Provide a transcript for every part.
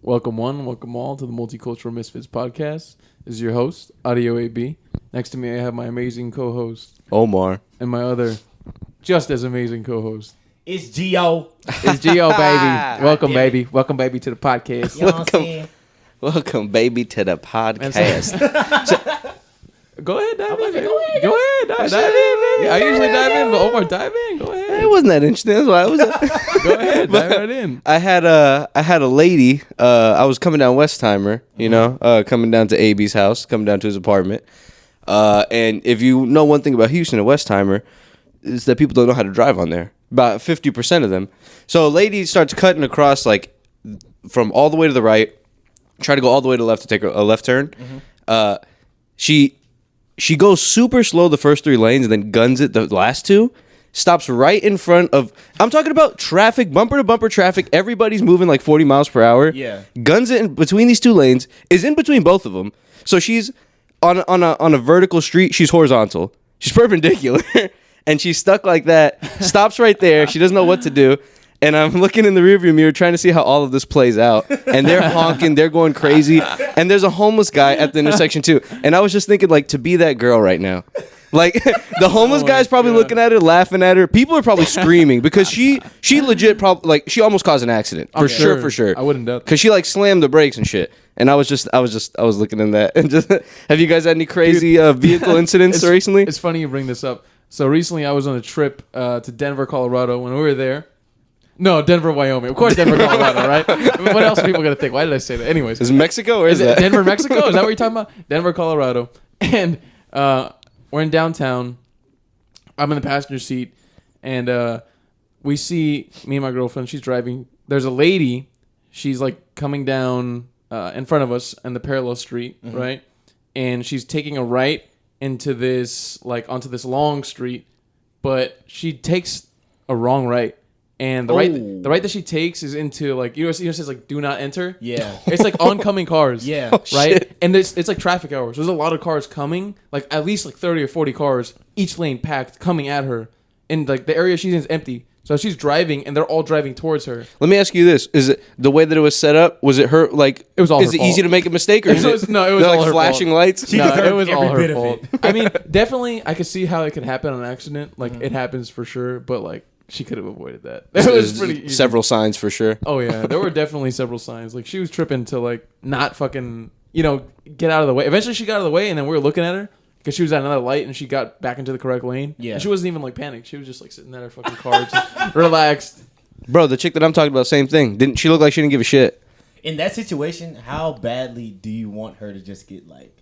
Welcome one, welcome all to the Multicultural Misfits podcast. This is your host, Audio AB. Next to me, I have my amazing co-host, Omar. and my other, just as amazing co-host. It's Gio. It's Gio, baby. Welcome, baby. Welcome, baby, to the podcast. You know what I'm saying? Welcome, baby, to the podcast. Go ahead, dive in. Go ahead. Go ahead, dive in. I usually dive in, but Omar, dive in. Go ahead. It wasn't that interesting. That's why I was. Go ahead, dive right in. I had a lady. I was coming down Westheimer, coming down to AB's house, coming down to his apartment. And if you know one thing about Houston and Westheimer, is that people don't know how to drive on there. About 50% of them. So a lady starts cutting across like from all the way to the right, try to go all the way to the left to take a left turn. Mm-hmm. She goes super slow the first 3 lanes and then guns it the last 2. Stops right in front of... I'm talking about traffic, bumper-to-bumper traffic. Everybody's moving like 40 miles per hour. Yeah. Guns it in between these 2 lanes. Is in between both of them. So she's on a vertical street. She's horizontal. She's perpendicular. And she's stuck like that. Stops right there. She doesn't know what to do. And I'm looking in the rearview mirror trying to see how all of this plays out. And they're honking. They're going crazy. And there's a homeless guy at the intersection, too. And I was just thinking, like, to be that girl right now. Like, the homeless guy's probably looking at her, laughing at her. People are probably screaming because she legit probably, like, she almost caused an accident. For sure. I wouldn't doubt that. Because she, like, slammed the brakes and shit. And I was looking in that. And just, have you guys had any crazy vehicle incidents recently? It's funny you bring this up. So recently I was on a trip to Denver, Colorado. When we were there, no, Denver, Wyoming. Of course, Denver, Colorado, right? What else are people going to think? Why did I say that? Anyways. Is it Mexico or is it that? Denver, Mexico? Is that what you're talking about? Denver, Colorado. And we're in downtown. I'm in the passenger seat. And we see me and my girlfriend. She's driving. There's a lady. She's like coming down in front of us in the parallel street, right? And she's taking a right into this, like, onto this long street. But she takes a wrong right. And the right that she takes is into, like, it says, like, do not enter. Yeah. It's like oncoming cars. Yeah. Oh, right? shit. And it's like traffic hours. There's a lot of cars coming, like at least like 30 or 40 cars, each lane packed, coming at her. And like the area she's in is empty. So she's driving and they're all driving towards her. Let me ask you this. Is it the way that it was set up? Was it her, like, it was all is her it fault. Easy to make a mistake? Or is it all like her flashing fault. lights? No, it deserved was all every her bit of fault. I mean, definitely I could see how it could happen on an accident. Like it happens for sure, but like she could have avoided that. It was pretty easy. Several signs for sure. Oh yeah, there were definitely several signs. Like she was tripping to like not fucking, get out of the way. Eventually she got out of the way and then we were looking at her because she was at another light and she got back into the correct lane. Yeah. And she wasn't even like panicked. She was just like sitting at her fucking car, just relaxed. Bro, the chick that I'm talking about, same thing. Didn't she look like she didn't give a shit? In that situation, how badly do you want her to just get like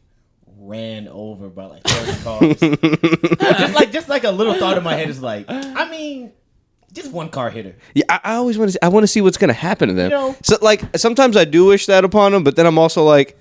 ran over by like 30 cars? just like a little thought in my head is like, I mean, just one car hit her. Yeah, I always want to. I want to see what's gonna happen to them. You know? So, like, sometimes I do wish that upon them, but then I'm also like,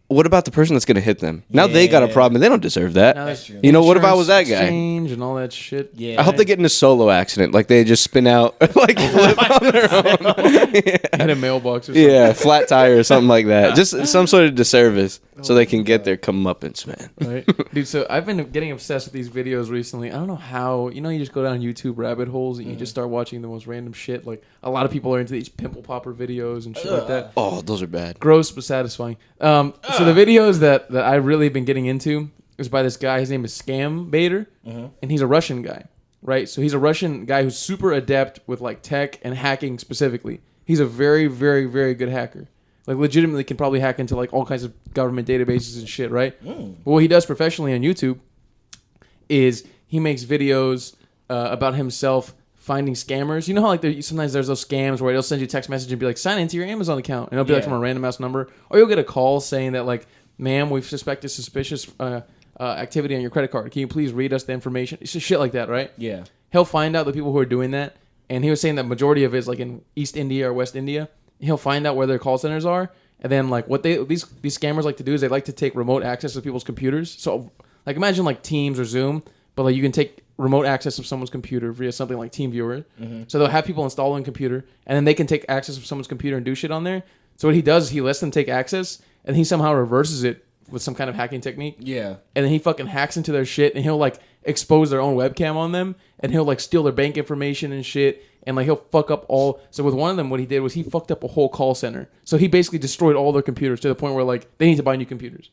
what about the person that's gonna hit them? Now they got a problem, and they don't deserve that. Now That's true. You know, what if I was that guy? Exchange and all that shit. Yeah. I hope they get in a solo accident, like they just spin out, like flip on their own. Hit a mailbox or something. Yeah, flat tire or something like that. Just some sort of disservice, so they can get their comeuppance, man. Right, dude. So I've been getting obsessed with these videos recently. I don't know how. You just go down YouTube rabbit holes and you just start watching the most random shit. Like a lot of people are into these pimple popper videos and shit like that. Oh, those are bad. Gross but satisfying. So the videos that I've really been getting into is by this guy. His name is Scam Baiter, and he's a Russian guy, right? So he's a Russian guy who's super adept with like tech and hacking specifically. He's a very, very, very good hacker. Like legitimately can probably hack into like all kinds of government databases and shit, right? But what he does professionally on YouTube is he makes videos about himself finding scammers. You know how like sometimes there's those scams where they'll send you a text message and be like, sign into your Amazon account, and it'll be like from a random ass number, or you'll get a call saying that like, ma'am, we've suspected suspicious activity on your credit card. Can you please read us the information? It's just shit like that, right? Yeah. He'll find out the people who are doing that, and he was saying that majority of it is like in East India or West India. He'll find out where their call centers are, and then like what these scammers like to do is they like to take remote access to people's computers. So like imagine like Teams or Zoom, but like you can take remote access of someone's computer via something like TeamViewer. So they'll have people install a computer, and then they can take access of someone's computer and do shit on there. So what he does is he lets them take access, and he somehow reverses it with some kind of hacking technique. Yeah. And then he fucking hacks into their shit, and he'll like expose their own webcam on them, and he'll like steal their bank information and shit, and like he'll fuck up all. So with one of them, what he did was he fucked up a whole call center. So he basically destroyed all their computers to the point where like they need to buy new computers.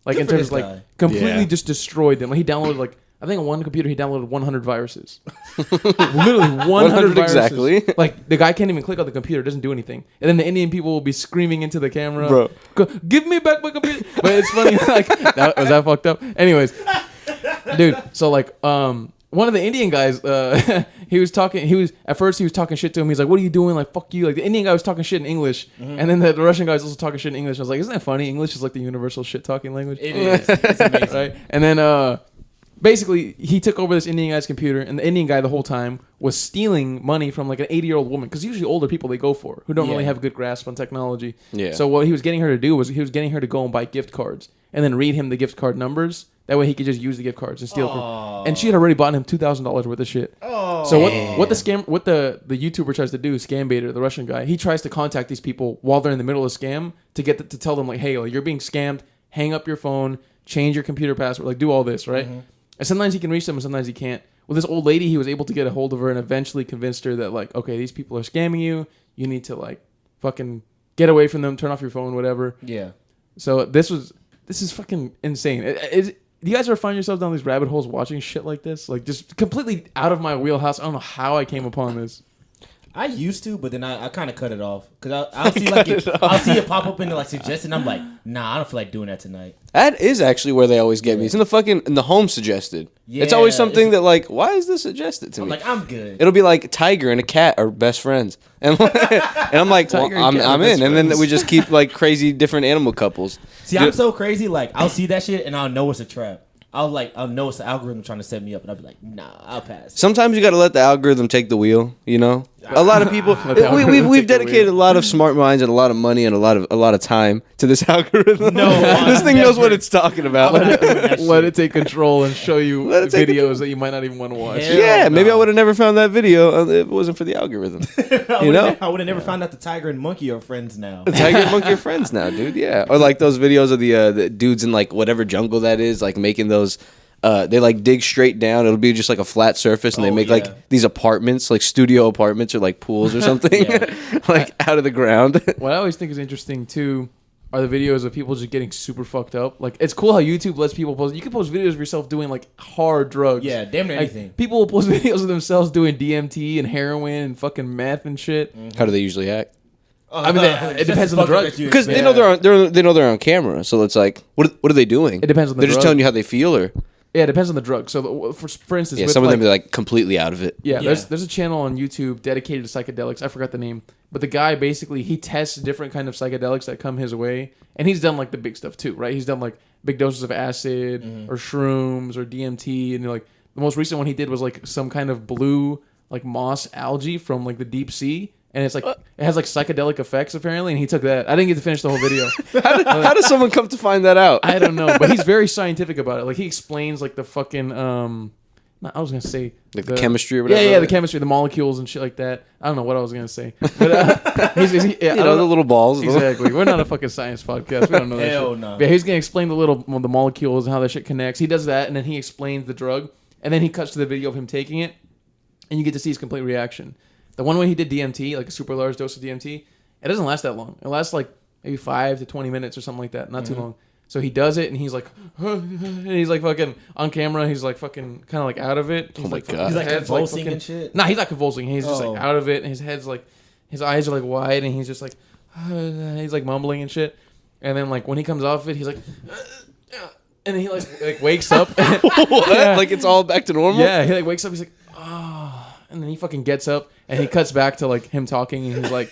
Like Good in for terms of this like guy. completely just destroyed them. Like he downloaded like I think on one computer he downloaded 100 viruses. Literally 100 viruses. exactly. Like the guy can't even click on the computer, it doesn't do anything. And then the Indian people will be screaming into the camera, Bro. Give me back my computer. But it's funny, like was that fucked up? Anyways, dude. So like one of the Indian guys, he was at first he was talking shit to him. He's like, "What are you doing? Like, fuck you!" Like the Indian guy was talking shit in English, and then the Russian guy was also talking shit in English. I was like, "Isn't that funny? English is like the universal shit talking language." It is. It's amazing. Right? And then basically he took over this Indian guy's computer, and the Indian guy the whole time was stealing money from like an 80-year-old woman, because usually older people they go for who don't really have a good grasp on technology. Yeah. So what he was getting her to do was he was getting her to go and buy gift cards and then read him the gift card numbers. That way he could just use the gift cards and steal from. And she had already bought him $2,000 worth of shit. Oh. So what the YouTuber tries to do, Scam Baiter, the Russian guy, he tries to contact these people while they're in the middle of the scam to get to tell them like, hey, like, you're being scammed. Hang up your phone, change your computer password, like do all this, right? Mm-hmm. And sometimes he can reach them and sometimes he can't. With this old lady, he was able to get a hold of her and eventually convinced her that like, okay, these people are scamming you. You need to like fucking get away from them, turn off your phone, whatever. Yeah. So this is fucking insane. Do you guys ever find yourselves down these rabbit holes watching shit like this? Like just completely out of my wheelhouse. I don't know how I came upon this. I used to, but then I kind of cut it off because I'll see like I'll see it pop up in the like suggested. I'm like, nah, I don't feel like doing that tonight. That is actually where they always get me. It's in the home suggested. Yeah, it's always something that like, why is this suggested to I'm me? like, I'm good. It'll be like Tiger and a cat are best friends, and I'm like, well, I'm in, and then we just keep like crazy different animal couples. See, I'm so crazy. Like, I'll see that shit and I'll know it's a trap. I'll know it's the algorithm trying to set me up, and I'll be like, nah, I'll pass. Sometimes you got to let the algorithm take the wheel. You know, a lot of people we've dedicated a lot of smart minds and a lot of money and a lot of time to this algorithm. No, this thing knows what it's talking about. Let it take control and show you videos that you might not even want to watch. Yeah, maybe I would have never found that video if it wasn't for the algorithm. I would have never found out the tiger and monkey are friends now. The tiger and monkey are friends now, dude. Yeah, or like those videos of the dudes in like whatever jungle that is, like making those. They like dig straight down. It'll be just like a flat surface, and they make like these apartments, like studio apartments or like pools or something, like out of the ground. What I always think is interesting too are the videos of people just getting super fucked up. Like it's cool how YouTube lets people post. You can post videos of yourself doing like hard drugs. Yeah, damn near anything. People will post videos of themselves doing DMT and heroin and fucking meth and shit. Mm-hmm. How do they usually act? I mean, it depends on the drug. Because they know they're on camera, so it's like, what are they doing? It depends on the They're drug. just telling you how they feel, or yeah, it depends on the drug. So for instance, yeah, with some of like, them are like completely out of it. Yeah, there's a channel on YouTube dedicated to psychedelics. I forgot the name, but the guy basically he tests different kind of psychedelics that come his way, and he's done like the big stuff too, right? He's done like big doses of acid or shrooms or DMT, and like the most recent one he did was like some kind of blue like moss algae from like the deep sea. And it's like it has like psychedelic effects apparently, and he took that. I didn't get to finish the whole video. How does someone come to find that out? I don't know, but he's very scientific about it. Like he explains like the fucking I was gonna say like the chemistry or whatever. Yeah, the chemistry, the molecules and shit like that. I don't know what I was gonna say, but the little balls. Exactly. We're not a fucking science podcast. We don't know that Hell shit. no. But he's gonna explain the molecules and how that shit connects. He does that, and then he explains the drug, and then he cuts to the video of him taking it, and you get to see his complete reaction. The one way he did DMT, like a super large dose of DMT, it doesn't last that long. It lasts like maybe 5 to 20 minutes or something like that. Not too long. So he does it, and he's like, and he's like fucking on camera. He's like fucking kind of like out of it. He's my God. He's like convulsing fucking, and shit. Nah, he's not convulsing. He's just like out of it, and his head's like, his eyes are like wide, and he's just like, he's like mumbling and shit. And then like when he comes off it, he's like, and then he like wakes up. What? Yeah. Like it's all back to normal? Yeah, he like wakes up. He's like, oh, and then he fucking gets up, and he cuts back to like him talking, and he's like,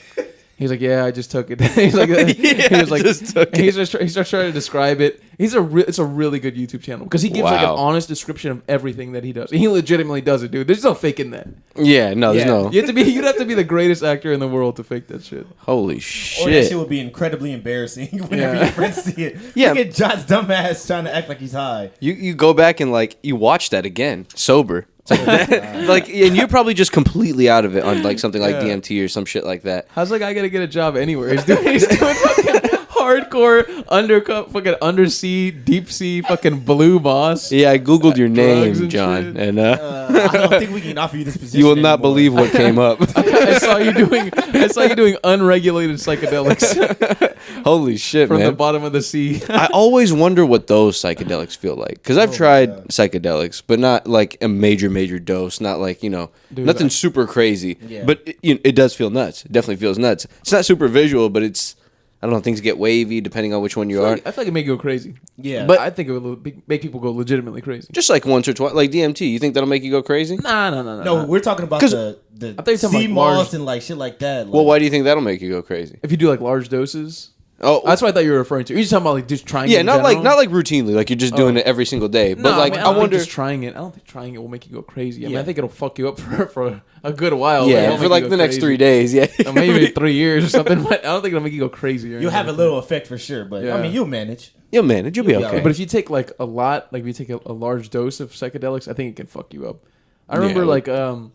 yeah, I just took it. He's like, he was like, he starts trying to describe it. It's a really good YouTube channel because he gives like an honest description of everything that he does. And he legitimately does it, dude. There's no faking that. Yeah, no, there's no. You'd have to be the greatest actor in the world to fake that shit. Holy shit! Or that shit would be incredibly embarrassing whenever your friends see it. Yeah, look at John's dumbass trying to act like he's high. You go back and like you watch that again sober. Like, and you're probably just completely out of it on like something like DMT or some shit like that. How's that guy gonna get a job anywhere? He's doing fucking hardcore fucking undersea, deep sea, fucking blue boss. Yeah, I googled your Drugs name, and John, shit. and I don't think we can offer you this position. you will not anymore. believe what came up. I saw you doing unregulated psychedelics Holy shit, from the man! bottom of the sea. I always wonder what those psychedelics feel like because I've tried psychedelics, but not like a major dose, not like Dude, nothing super crazy. Yeah. But it does feel nuts. It definitely feels nuts. It's not super visual, but it's I don't know. Things get wavy depending on which one you are. I feel like it make you go crazy. Yeah. But I think it would make people go legitimately crazy. Just like once or twice, like DMT. You think that'll make you go crazy? No, we're talking about 'Cause the I thought you were talking sea about moss large- and like shit like that. Like, Well, why do you think that'll make you go crazy? If you do like large doses. Oh, That's what I thought you were referring to. You're just talking about like just trying it yeah, in not general? like routinely, like you're just doing it every single day. But No, like mean, I don't think wonder. just trying it. I don't think trying it will make you go crazy. I mean, Yeah. I think it'll fuck you up for a good while. but it Yeah, won't for make like you the go next crazy. 3 days. Yeah, Or maybe 3 years or something. But I don't think it'll make you go crazy. Or you'll have a anything. little effect for sure, but Yeah. I mean, you'll manage. you'll manage. You'll be You'll be okay. alright. But if you take like a lot, like if you take a large dose of psychedelics, I think it can fuck you up. I remember Yeah. like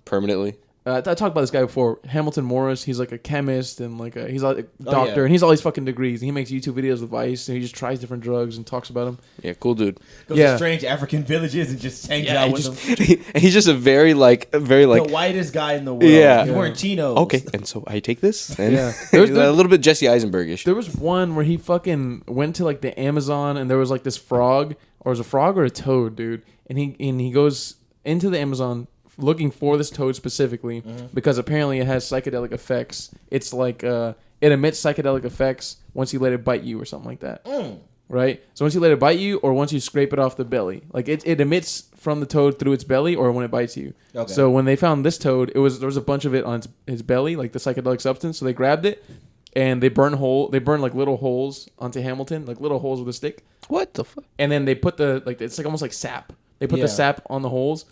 Permanently. I talked about this guy before, Hamilton Morris. He's like a chemist and like he's like a Oh, doctor, yeah. and he's all these fucking degrees. And he makes YouTube videos with Vice, and he just tries different drugs and talks about them. Yeah, cool dude. Goes Yeah. to strange African villages and just hangs Yeah, out he with just- them. And he's just a very The whitest guy in the world. Yeah. He's wearing chinos. okay, and so I take this. And Yeah. a little bit Jesse Eisenbergish. There was one where he fucking went to like the Amazon, and there was like this frog, or it was a frog or a toad, dude. And he goes into the Amazon looking for this toad specifically because apparently it has psychedelic effects. It's like it emits psychedelic effects once you let it bite you or something like that. Right? So once you let it bite you or once you scrape it off the belly. Like it emits from the toad through its belly or when it bites you. Okay. So when they found this toad, there was a bunch of it on his belly, like the psychedelic substance. So they grabbed it and they burned like little holes onto Hamilton, like little holes with a stick. What the fuck? And then they put it's like almost like sap. They put Yeah. the sap on the holes.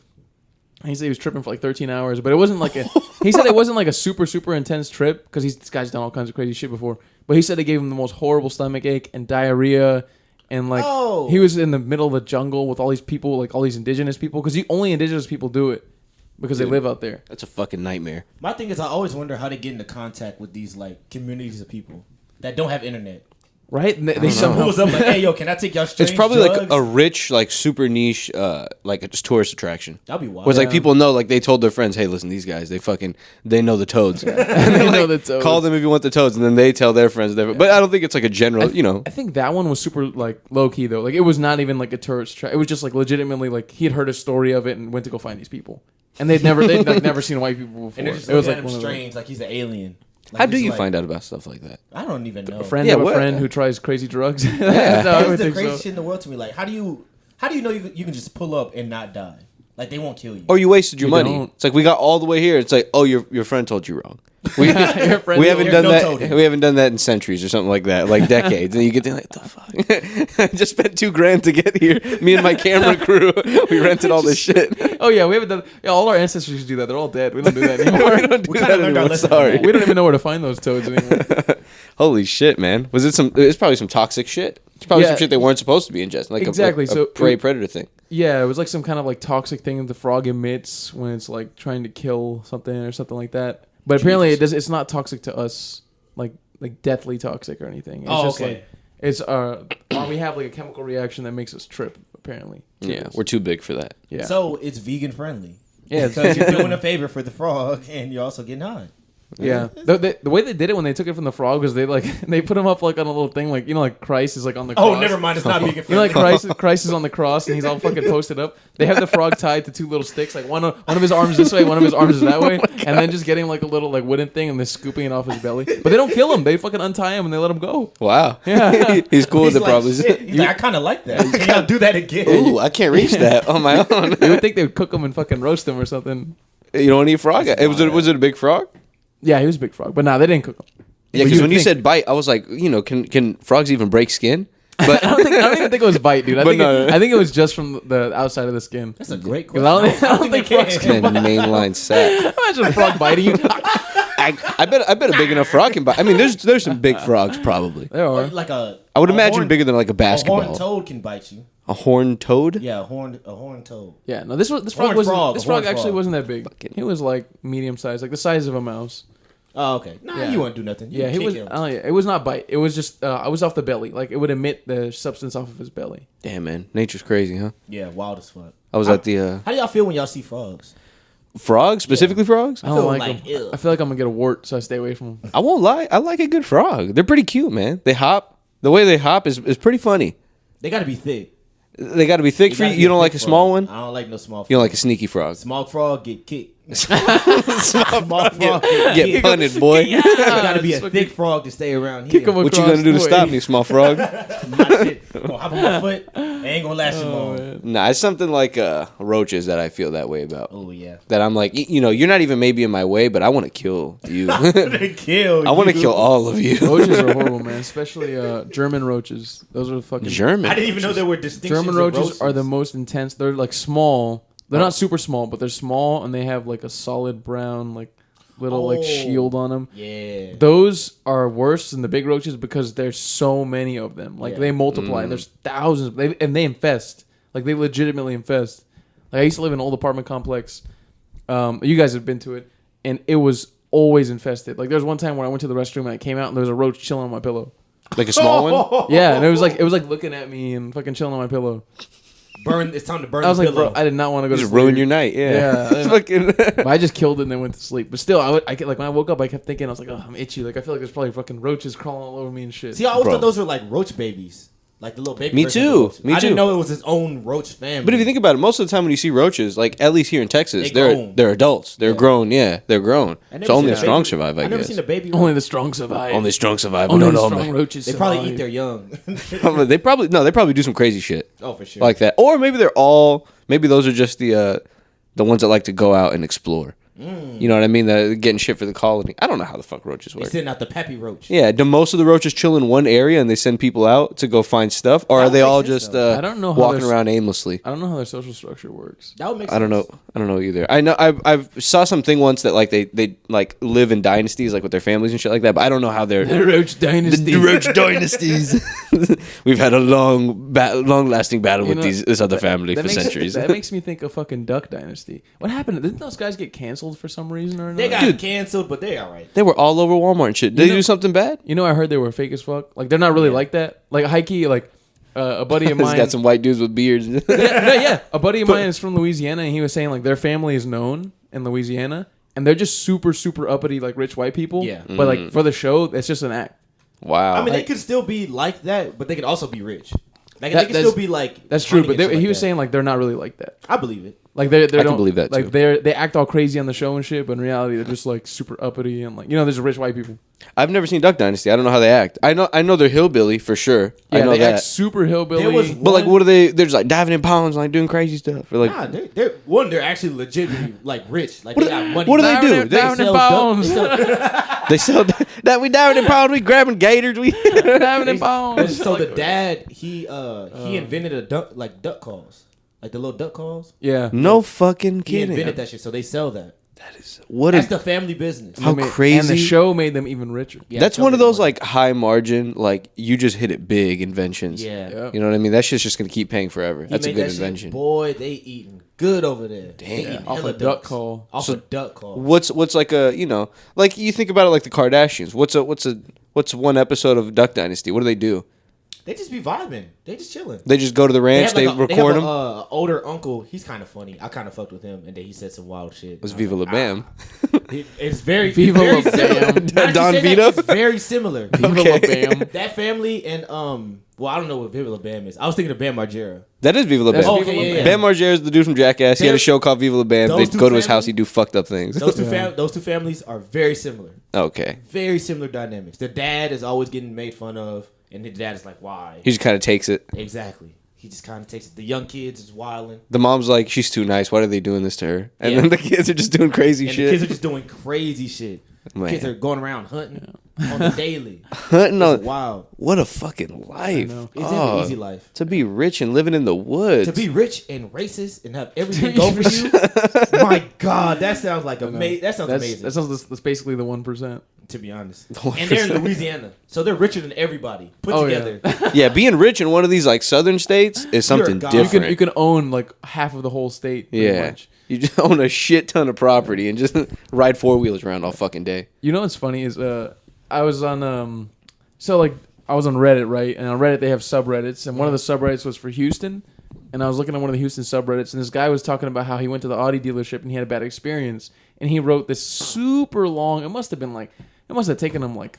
He said he was tripping for like 13 hours, but it wasn't like he said it wasn't like a super intense trip because this guy's done all kinds of crazy shit before. But he said it gave him the most horrible stomach ache and diarrhea, and like Oh. he was in the middle of the jungle with all these people, like all these indigenous people, because only indigenous people do it because they live out there. That's a fucking nightmare. My thing is, I always wonder how they get into contact with these like communities of people that don't have internet. Right? And they Some somehow pulls up like, "Hey, yo, can I take y'all strange It's probably drugs?" like a rich, like super niche, like a just tourist attraction. That'd be wild. Where it's like Yeah. people know, like they told their friends, "Hey, listen, these guys, they know the toads. And they know the toads. Call them if you want the toads." And then they tell their friends. But I don't think it's like a general, I think that one was super like low key though. Like it was not even like a tourist trap. It was just like legitimately like he had heard a story of it and went to go find these people. And they'd like, never seen white people before. and they're just It was looking like at him one of those- strange, like he's an alien. Like, How do he's you like- find out about stuff like that? I don't even know. a friend Yeah, of a what- friend who tries crazy drugs. No, I That's would the think craziest so. shit in the world to me. Like, how do you know you can just pull up and not die? Like they won't kill you. Or you wasted your You money. don't. It's like we got all the way here. It's like, oh, your friend told you wrong. We, Your friend we haven't There's done no that. toading. We haven't done that in centuries or something like that, like decades. And you get there like, the fuck? I just spent $2,000 to get here. Me and my camera crew, we rented all this shit. Oh yeah, we haven't done. Yeah, all our ancestors used to do that. They're all dead. We don't do that anymore. We don't do We that kinda learned our anymore. lesson Sorry. from We don't even know where to find those toads anymore. Holy shit, man! Was it some? It's probably some toxic shit. It's probably Yeah. some shit they weren't supposed to be ingesting, like Exactly, a so- prey predator thing. Yeah, it was like some kind of like toxic thing that the frog emits when it's like trying to kill something or something like that. But apparently it does. It's not toxic to us, like deathly toxic or anything. It's Oh, just okay. like it's we have like a chemical reaction that makes us trip. Apparently. Yeah, we're too big for that. Yeah. So it's vegan friendly. yeah. Because you're doing a favor for the frog and you're also getting high. Yeah, the way they did it when they took it from the frog was they they put him up like on a little thing like like Christ is like on the cross. Oh, never mind. It's not vegan You know, friendly. like Christ is on the cross and he's all fucking posted up. They have the frog tied to two little sticks, like one of his arms this way, one of his arms is that way, and then just getting like a little like wooden thing and then scooping it off his belly. But they don't kill him; they fucking untie him and they let him go. Wow. Yeah. He's cool with He's it, like, probably. shit. He's like, I kind of like that. Can y'all do that again? Ooh, I can't reach that on my own. You would think they would cook him and fucking roast him or something. You don't eat frog? Was it a big frog? Yeah, he was a big frog, but nah, they didn't cook him. Yeah, But because when would you think- said bite, I was like, can frogs even break skin? But I don't even think it was bite, dude. I But think no. I think it was just from the outside of the skin. That's a great 'Cause question. I don't think frogs can. man, mainline sap. Imagine a frog biting you. I bet a big enough frog can bite. I mean, there's some big frogs probably. There are. Like a. I would a imagine horn- bigger than like a A basketball. horned toad can bite you. A horned toad? Yeah, a horned toad. Yeah, no, this frog Horned wasn't. frog, This frog horned actually frog. wasn't that big. He was like medium sized, like the size of a mouse. Oh, okay. Nah, Yeah. you wouldn't do nothing. You Yeah, would he kick was. him. Oh yeah, it was not bite. It was just I was off the belly. Like it would emit the substance off of his belly. Damn, man, nature's crazy, huh? Yeah, wild as fuck. I was at the How do y'all feel when y'all see frogs? frogs, specifically frogs. I don't feel like, like, them. ew. I feel like I'm gonna get a wart, so I stay away from them. I won't lie, I like a good frog. They're pretty cute, man. They hop. The way they hop is pretty funny. They got to be thick. They got to be thick for you. gotta be You don't thick like a frog. small one. I don't like no small frog. You don't like a sneaky frog. Small frog get kicked. Small frog get Get kicked. punted, boy. You gotta be a Just thick frog to stay around Kick here. him What you across gonna do to the stop way. me, small frog? My shit. Gonna hop on my foot. It ain't gonna last you long. Nah, it's something like roaches that I feel that way about. Oh yeah. That I'm like, you're not even maybe in my way, but I want to kill you. They kill. I want to you. kill all of you. Roaches are horrible, man. Especially German roaches. Those are the fucking German. I didn't even know there were distinctions. German of roaches are the most intense. They're like small. They're not super small, but they're small and they have like a solid brown like little like shield on them. Yeah. Those are worse than the big roaches because there's so many of them. Like Yeah. they multiply. There's thousands. They infest. Like they legitimately infest. Like I used to live in an old apartment complex. You guys have been to it, and it was always infested. Like there was one time when I went to the restroom and I came out and there was a roach chilling on my pillow. Like a small one? Yeah, and it was like looking at me and fucking chilling on my pillow. It's time to burn I was the like, pillow. bro, I did not want to go to Just sleep. ruin your night. Yeah. Yeah. Fucking. But I just killed it and then went to sleep. But still, I kept, like when I woke up, I kept thinking, I was like, oh, I'm itchy. Like I feel like there's probably fucking roaches crawling all over me and shit. See, I always Bro. thought those were like roach babies. Like the little baby. Me version of too. roaches. Me I didn't too. know it was his own roach family. But if you think about it, most of the time when you see roaches, like at least here in Texas, They grown. they're adults. They're grown. Yeah, they're grown. I never So only seen the a strong baby- survive, I I never guess. seen a baby. Only the strong survive. Only strong survive. Only No, the no, strong man. roaches They probably survive. eat their young. They probably do some crazy shit Oh, for sure. like that. Or maybe maybe those are just the ones that like to go out and explore. You know what I mean? They're getting shit for the colony. I don't know how the fuck roaches they work. sitting out the pappy roach. Yeah, do most of the roaches chill in one area and they send people out to go find stuff, or That are would they make all sense, just though. I don't know how walking there's- around aimlessly? I don't know how their social structure works. That would make sense. I don't know either. I know I've saw something once that like they like live in dynasties like with their families and shit like that, but I don't know how they're The roach dynasty. the roach dynasties. We've had a long lasting battle You with know, this other family for makes, centuries. That makes me think of fucking Duck Dynasty. What happened? Didn't those guys get canceled for some reason or They another? got canceled, but they all right. They were all over Walmart and shit. Did they do something bad? You know, I heard they were fake as fuck. Like they're not really like that. Like Heike, like a buddy of He's mine. got some white dudes with beards. yeah, a buddy of mine is from Louisiana, and he was saying like their family is known in Louisiana, and they're just super uppity, like rich white people. Yeah. But like for the show, it's just an act. Wow. I mean, they could still be like that, but they could also be rich. Like That- they could still that's- be like. That's true, hunting but and shit he like was that. saying like they're not really like that. I believe it. Like they I can don't believe that, too. Like they act all crazy on the show and shit, but in reality they're just like super uppity and like there's rich white people. I've never seen Duck Dynasty. I don't know how they act. I know they're hillbilly for sure. Yeah, I know they that. act super hillbilly. There was But like, what are they? They're just like diving in ponds, like doing crazy stuff. Or like, Nah, they're actually legitimately like rich. Like What they got money. what do they do? Diving in sell dope. bones. they sell that we diving in ponds, we grabbing gators, we. Diving in bones. So the dad, he invented a duck calls, like the little duck calls. Yeah. No fucking He kidding. invented that shit, so they sell that. What That's a, the family business. How And the crazy. show made them even richer. Yeah, That's show one of them those money. like high margin, like you just hit it big inventions. Yeah. Yep. You know what I mean? That shit's just gonna keep paying forever. He That's a made good that shit. invention. Boy, they eating good over there. They eating Off hella a duck ducks. call. Off a duck call. What's like a like you think about it like the Kardashians. What's one episode of Duck Dynasty? What do they do? They just be vibing. They just chilling. They just go to the ranch. They record them. Older uncle. He's kind of funny. I kind of fucked with him, and then he said some wild shit. It was Viva La Bam. It's very Viva very La Bam. similar. Now that Don you say Vito? that, it's very similar. Viva Okay. La Bam. That family and well, I don't know what Viva La Bam is. I was thinking of Bam Margera. That is Viva La That's Bam. Viva La Okay, yeah, Bam. yeah. Bam Margera is the dude from Jackass. He had a show called Viva La Bam. They Those two go to his family- house. He do fucked up things. Those two families are very similar. Okay. Very similar dynamics. The dad is always getting made fun of, and the dad is like, "Why?" He just kind of takes it. Exactly. He just kind of takes it. The young kids is wilding, The mom's like, she's too nice. Why are they doing this to her? And Yeah. then the kids are just doing crazy and shit. the kids are just doing crazy shit. Man. Kids are going around hunting on the daily. Hunting It's on. wild. What a fucking life. know. It's an easy life. To be rich and living in the woods. To be rich and racist and have everything go for you. My God, that sounds like amazing. That sounds amazing. That's basically the 1%. To be honest, and they're in Louisiana, so they're richer than everybody put Oh, together. Yeah, being rich in one of these like southern states is something god. You different. can own like half of the whole state. Pretty Yeah. much. You just own a shit ton of property and just ride 4-wheelers around all fucking day. You know what's funny is I was on I was on Reddit, right? And on Reddit they have subreddits, and one of the subreddits was for Houston. And I was looking at one of the Houston subreddits, and this guy was talking about how he went to the Audi dealership and he had a bad experience. And he wrote this super long. It must have taken him like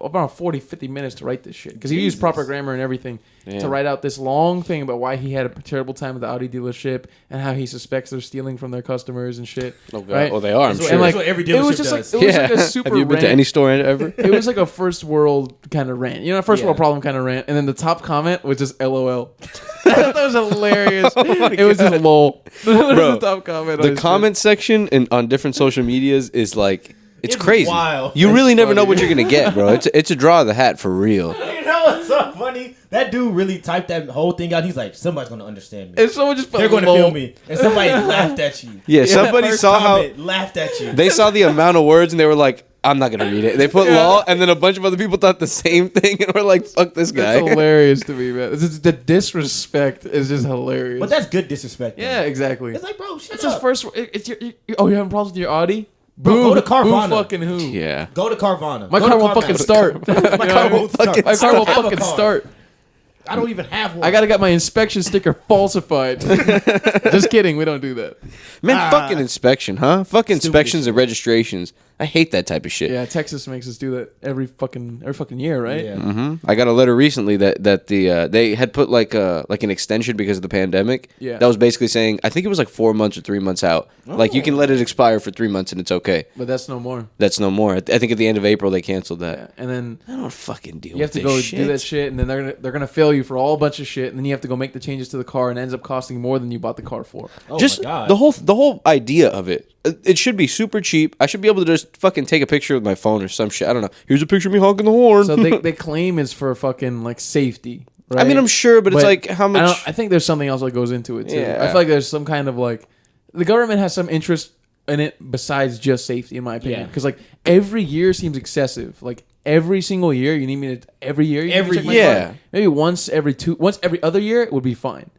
about 40, 50 minutes to write this shit, because he used proper grammar and everything to write out this long thing about why he had a terrible time at the Audi dealership and how he suspects they're stealing from their customers and shit. Oh god, right? well they are. I'm sure. And like, That's what every dealership it was just does. like it was like a super. Have you been rant. to any store ever? It was like a first world kind of rant, first world problem kind of rant, and then the top comment was just LOL. I thought that was hilarious. It was just lol. Bro, the top comment. The comment section on different social medias is like. It's crazy. Wild. You really never know what you're gonna get, bro. It's a draw of the hat for real. You know what's so funny? That dude really typed that whole thing out. He's like, somebody's gonna understand me. And someone just They're gonna feel me. And somebody laughed at you. Yeah, somebody First saw how comment laughed at you. they saw the amount of words and they were like, I'm not gonna read it. They put law, and then a bunch of other people thought the same thing and were like, fuck this guy. That's hilarious to me, man. The disrespect is just hilarious. But that's good disrespect. yeah, exactly. It's like, bro, shut It's up. his first. It's you're having problems with your Audi? Bro, Boo, go to Carvana. Boo fucking who? Yeah. Go to Carvana. My Go car to won't Carvana. fucking start. My car won't start. My car won't I don't have a fucking car. start. I don't even have one. I gotta get my inspection sticker falsified. Just kidding. We don't do that. Man, fucking inspection, huh? Fuck inspections shit. and registrations. I hate that type of shit. Yeah, Texas makes us do that every fucking year, right? Yeah. I got a letter recently that they had put like an extension because of the pandemic. Yeah. That was basically saying, I think it was like 4 months or 3 months out. Like you can let it expire for 3 months and it's okay. But that's no more. That's no more. I think at the end of April they canceled that. Yeah. And then I don't fucking deal you have with to this go shit. do that shit, and then they're gonna fail you for all a bunch of shit, and then you have to go make the changes to the car, and it ends up costing more than you bought the car for. Oh Just my God. the whole idea of it. It should be super cheap. I should be able to just fucking take a picture with my phone or some shit. I don't know. Here's a picture of me honking the horn. So they claim it's for fucking like safety. Right? I mean, I'm sure, but it's like how much. I think there's something else that goes into it too. Yeah. I feel like there's some kind of like the government has some interest in it besides just safety, in my opinion. Yeah. Because like every year seems excessive. Like every single year, you need me to every year. You need me to Every check my year. car? Maybe once every other year it would be fine.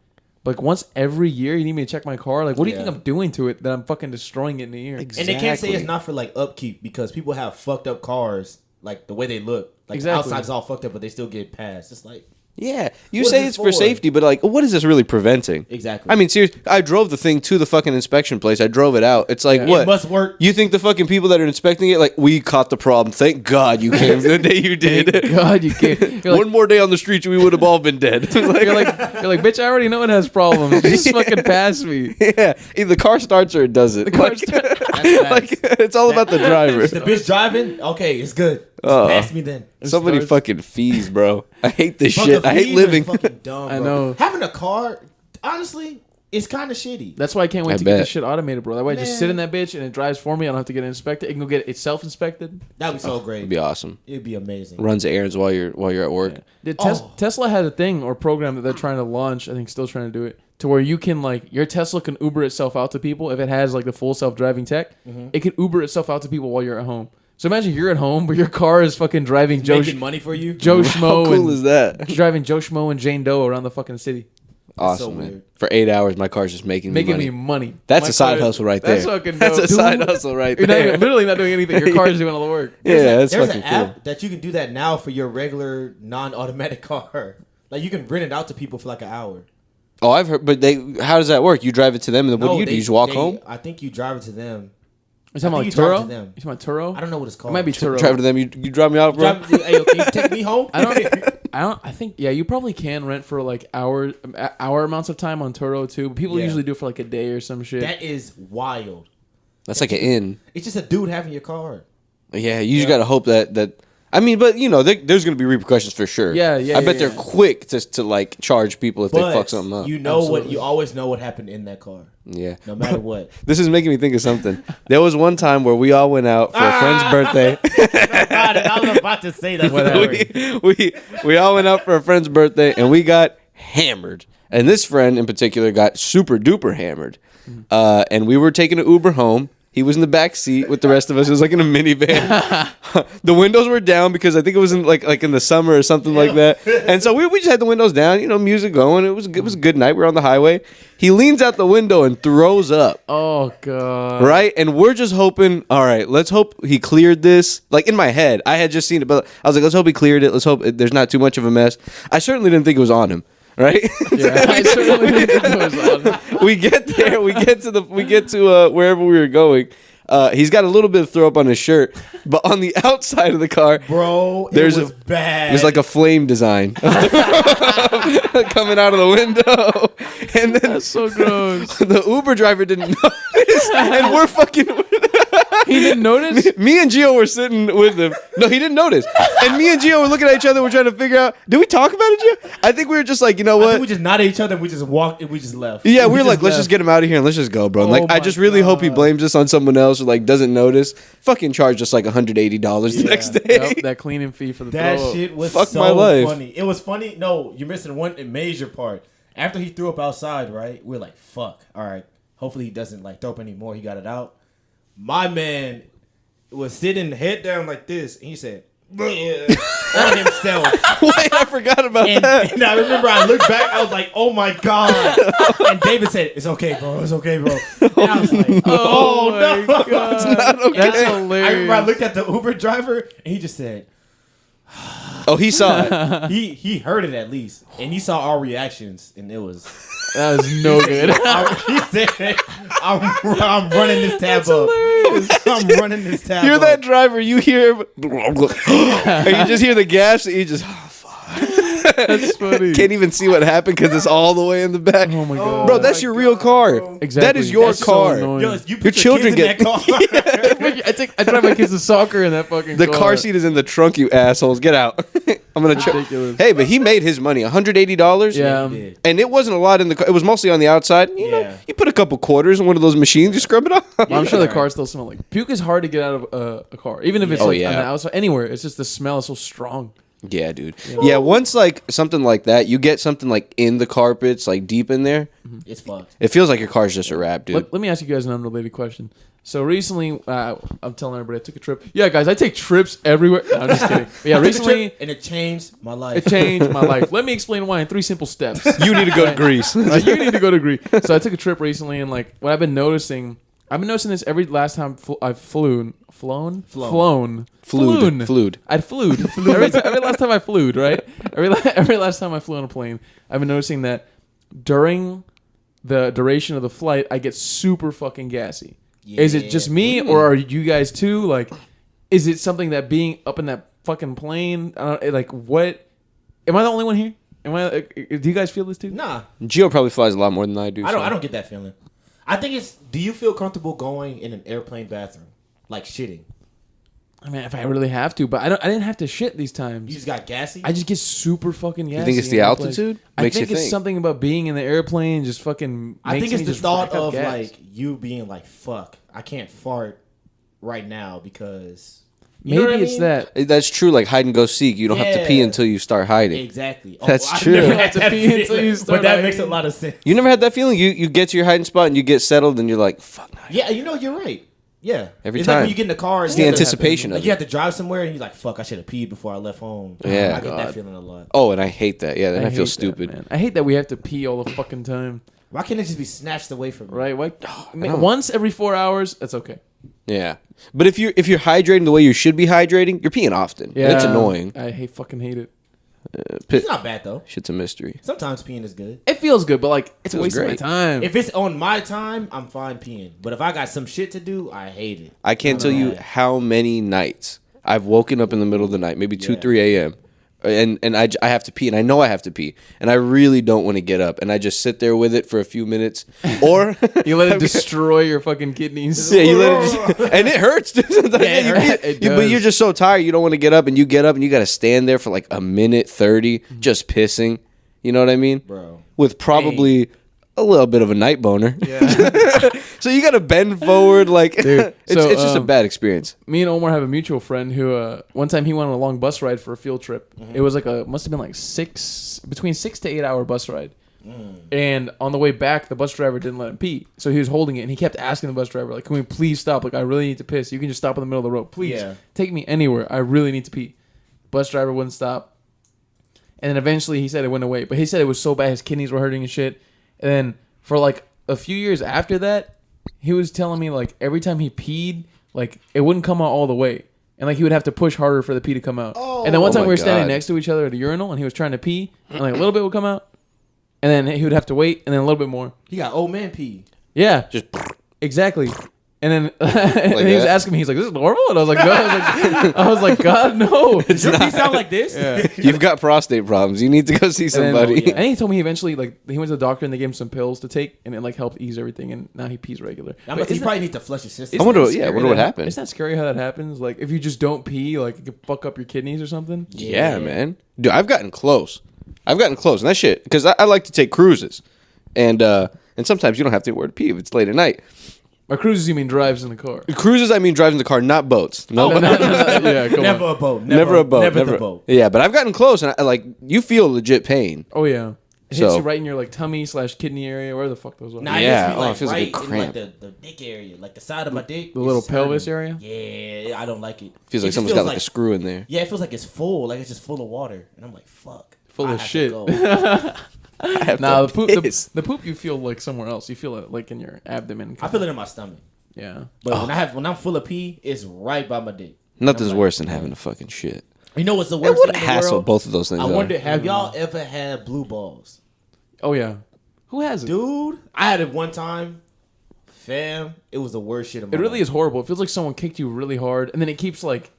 But like once every year, you need me to check my car. Like, what do you think I'm doing to it that I'm fucking destroying it in a year? And they can't say it's not for like upkeep because people have fucked up cars, like the way they look. Like Exactly. outside's all fucked up, but they still get passed. It's like Yeah, you What say is it's this for for? safety, but like, what is this really preventing? Exactly. I mean, seriously, I drove the thing to the fucking inspection place. I drove it out. It's like, Yeah. what? It must work. You think the fucking people that are inspecting it, like, we caught the problem. Thank God you came the day you did. God, you can't. You're like, One more day on the street, we would have all been dead. you're like, bitch, I already know it has problems. Just fucking pass me. yeah, either the car starts or it doesn't. The car like, it's all about the driver. Is the bitch driving? Okay, it's good. Just pass me then. Somebody starts- fucking fees, bro. I hate this Fucking shit. I hate fees are living. Fucking dumb, I bro. know. Having a car, honestly, it's kind of shitty. That's why I can't wait I to get bet. this shit automated, bro. That way I just Man. sit in that bitch and it drives for me. I don't have to get it inspected. It can go get it self-inspected. That'd be so great. It'd be awesome. It'd be amazing. Runs errands while you're at work. Did Oh. Tesla has a thing or program that they're trying to launch. I think still trying to do it to where you can like your Tesla can Uber itself out to people if it has like the full self-driving tech. It can Uber itself out to people while you're at home. So imagine you're at home, but your car is fucking driving Making money for you. Joe How Schmo cool and is that? driving Joe Schmo and Jane Doe around the fucking city, Awesome, so man. weird. For 8 hours, my car's just making making money. me money. That's My a side car- hustle right That's there. fucking That's dope. a side Dude, hustle right You're not there. even, literally not doing anything. Your car is doing all the work. Yeah, that's There's fucking an cool. app that you can do that now for your regular non-automatic car. Like you can rent it out to people for like an hour. Oh, I've heard, but how does that work? You drive it to them, and then what do you do? You just walk home? I think you drive it to them. You talking I about think you drive Turo? to them. You talking about Turo? I don't know what it's called. It might be Turo. Drive to them. You drop me off, bro. Hey, yo, can you take me home? I think yeah, you probably can rent for like hour amounts of time on Turo too. But people Yeah. usually do it for like a day or some shit. That is wild. That's like an inn. It's just a dude having your car. Yeah, you just gotta hope that. I mean, but you know, there's gonna be repercussions for sure. Yeah. I bet yeah. they're quick to like charge people if they But fuck something up. you know Absolutely. you always know what happened in that car, Yeah. no matter what. This is making me think of something. There was one time where we all went out for a friend's birthday. I was about to say that. we all went out for a friend's birthday and we got hammered. And this friend in particular got super duper hammered. And we were taking an Uber home. He was in the back seat with the rest of us. It was like in a minivan. The windows were down because I think it was in like in the summer or something like that. And so we just had the windows down, you know, music going. It was a good night. We were on the highway. He leans out the window and throws up. Oh god. Right? And we're just hoping, all right, let's hope he cleared this. Like in my head, I had just seen it, but I was like, let's hope he cleared it. Let's hope there's not too much of a mess. I certainly didn't think it was on him. Right? Yeah, I certainly didn't think it was on. We get there. We get to wherever we were going. He's got a little bit of throw up on his shirt, but on the outside of the car, bro, it was bad. There's like a flame design coming out of the window, and then That's so gross. the Uber driver didn't notice, and we're fucking. He didn't notice? Me and Gio were sitting with him. No, he didn't notice. And me and Gio were looking at each other. We're trying to figure out. Did we talk about it, Gio? I think we were just like, you know I what? think we just nodded at each other and we just walked and we just left. Yeah, we were like, just let's just left. get him out of here and let's just go, bro. And Oh like, I my just really hope he God. blames us on someone else or like doesn't notice. Fucking charge us like $180 the Yeah. next day. Yep, that cleaning fee for the That throw up. shit was Fuck so my life. funny. It was funny. No, you're missing one major part. After he threw up outside, right? We're like, fuck. All right. Hopefully he doesn't like throw up anymore. He got it out. My man was sitting head down like this, and he said, on himself. Wait, I forgot about And, that. and I remember I looked back, I was like, oh my God. And David said, it's okay, bro. It's okay, bro. And I was like, oh, my no. God. It's not okay. That's I remember I hilarious. looked at the Uber driver, and he just said, Oh, he saw it. he heard it at least, and he saw our reactions, and it was. That was no good. He said, "I'm running this tab up. I'm running this tab You're up." that driver. You hear, and you just hear the gas, and you just That's funny. can't even see what happened because it's all the way in the back. Oh my god. Bro, that's your real car. Exactly. That is your That's so car. annoying. Yo, you put Your children kids in that car. I drive my kids to soccer in that fucking The car seat is in the trunk, you assholes. Get out. I'm gonna check. Ridiculous. Hey, but he made his money. $180. Yeah. He did. And it wasn't a lot in the car. It was mostly on the outside. You know, Yeah. you put a couple quarters in one of those machines, you scrub it off. I'm sure the Yeah. car still smells like puke. Is hard to get out of a car, even if it's Oh, like yeah. on the outside. Anywhere, it's just the smell is so strong. Yeah, dude. Yeah, once like something like that, you get something like in the carpets, like deep in there. It's fucked. It feels like your car's just a wrap, dude. Let me ask you guys an unrelated question. So recently, I'm telling everybody I took a trip. Yeah, guys, I take trips everywhere. No, I'm just kidding. But yeah, recently and it changed my life. it changed my life. Let me explain why in 3 simple steps. You need to go to Greece. You need to go to Greece. So I took a trip recently, and like what I've been noticing this every last time I've flown. I'd flew. Every last time I flew, right? Every last time I flew on a plane, I've been noticing that during the duration of the flight, I get super fucking gassy. Is it just me, or are you guys too? Like, is it something that being up in that fucking plane? Like, what? Am I the only one here? Do you guys feel this too? Nah, Gio probably flies a lot more than I do. I so. don't get that feeling. I think it's. Do you feel comfortable going in an airplane bathroom, like shitting? I mean, if I really have to, but I didn't have to shit these times. You just got gassy. I just get super fucking gassy. You think it's the in that place. altitude? I Makes think you it's think. something about being in the airplane just fucking. I think makes it's me the just thought rack up of gas. like you being like, "Fuck, I can't fart right now because." You know Maybe what I it's mean? that. That's true. Like hide and go seek. You don't have to pee Yeah. until you start hiding. Exactly. That's I've true. never You had have to that pee until feeling, you but start that makes a hiding. lot of sense. You never had that feeling? You get to your hiding spot and you get settled and you're like, fuck. Nah. Yeah, you know you're right. Yeah, Every it's time. like when you get in the car. It's the anticipation Like of you it. have to drive somewhere and you're like, "Fuck, I should have peed before I left home." Yeah. I get God. that feeling a lot. Oh, and I hate that. Yeah, then I feel hate stupid. that, man. I hate that we have to pee all the fucking time. Why can't it just be snatched away from me? Right? Why? Once every 4 hours, that's okay. Yeah, but if you're hydrating the way you should be hydrating, you're peeing often. Yeah, It's annoying. I fucking hate it. It's not bad though. Shit's a mystery. Sometimes peeing is good. It feels good, but like it's Feels wasting my great. time. If it's on my time, I'm fine peeing. But if I got some shit to do, I hate it. I can't tell you how many nights I've woken up in the middle of the night, maybe 2, Yeah. 3 a.m. And I have to pee, and I know I have to pee, and I really don't want to get up, and I just sit there with it for a few minutes, or you let it destroy your fucking kidneys. yeah, you let it just, and it hurts. Dude. Sometimes, Yeah, it you hurts. get- It but does. you're just so tired, you don't want to get up, and you get up, and you got to stand there for like a minute 30, just pissing. You know what I mean, Bro. With probably a little bit of a night boner. Yeah. So you got to bend forward, like Dude, it's so, just a bad experience. Me and Omar have a mutual friend who one time he went on a long bus ride for a field trip. It was like must have been like between 6 to 8 hour bus ride. And on the way back, the bus driver didn't let him pee. So he was holding it, and he kept asking the bus driver, like, can we please stop? Like, I really need to piss. You can just stop in the middle of the road. Please, take me anywhere. I really need to pee. Bus driver wouldn't stop. And then eventually he said it went away. But he said it was so bad, his kidneys were hurting and shit. And then for, like, a few years after that, he was telling me, like, every time he peed, like, it wouldn't come out all the way. And, like, he would have to push harder for the pee to come out. And then one time we were standing next to each other at a urinal, and he was trying to pee, and, like, a little bit would come out. And then he would have to wait, and then a little bit more. He got old man pee. Yeah. Just exactly. And then and he was asking me, he's like, "This is normal?" And I was like, "No." I was like, "God, no." Does your pee sound like this? Yeah. You've got prostate problems. You need to go see somebody. And he told me eventually, like, he went to the doctor and they gave him some pills to take, and it like helped ease everything. And now he pees regular. You probably need to flush your system. I wonder what happened. Isn't that scary how that happens? Like, if you just don't pee, like, it could fuck up your kidneys or something. Yeah, man. Dude, I've gotten close. And that shit, because I like to take cruises, and sometimes you don't have to worry to pee if it's late at night. By cruises, you mean drives in the car. Cruises, I mean drives in the car, not boats. No, Yeah, never a boat. Never a boat. Never the boat. Yeah, but I've gotten close, and I like you feel legit pain. Oh yeah, it hits you right in your like tummy / kidney area, where the fuck those are. Nah, yeah, it feels right like a in cramp. like the dick area, like the side of my dick. The little pelvis area. Yeah, I don't like it. Feels like someone's got like a screw in there. Yeah, it feels like it's full, like it's just full of water, and I'm like, fuck, full of shit. The poop you feel like somewhere else. You feel it like in your abdomen. I feel it in my stomach. Yeah, but when I'm full of pee, it's right by my dick. Nothing's worse than having a fucking shit. You know what's the worst What a thing in the hassle world? both of those things I are. wonder, have y'all ever had blue balls? Oh yeah. Who has it? Dude, I had it one time. Fam, it was the worst shit of my life. It really is horrible. It feels like someone kicked you really hard, and then it keeps like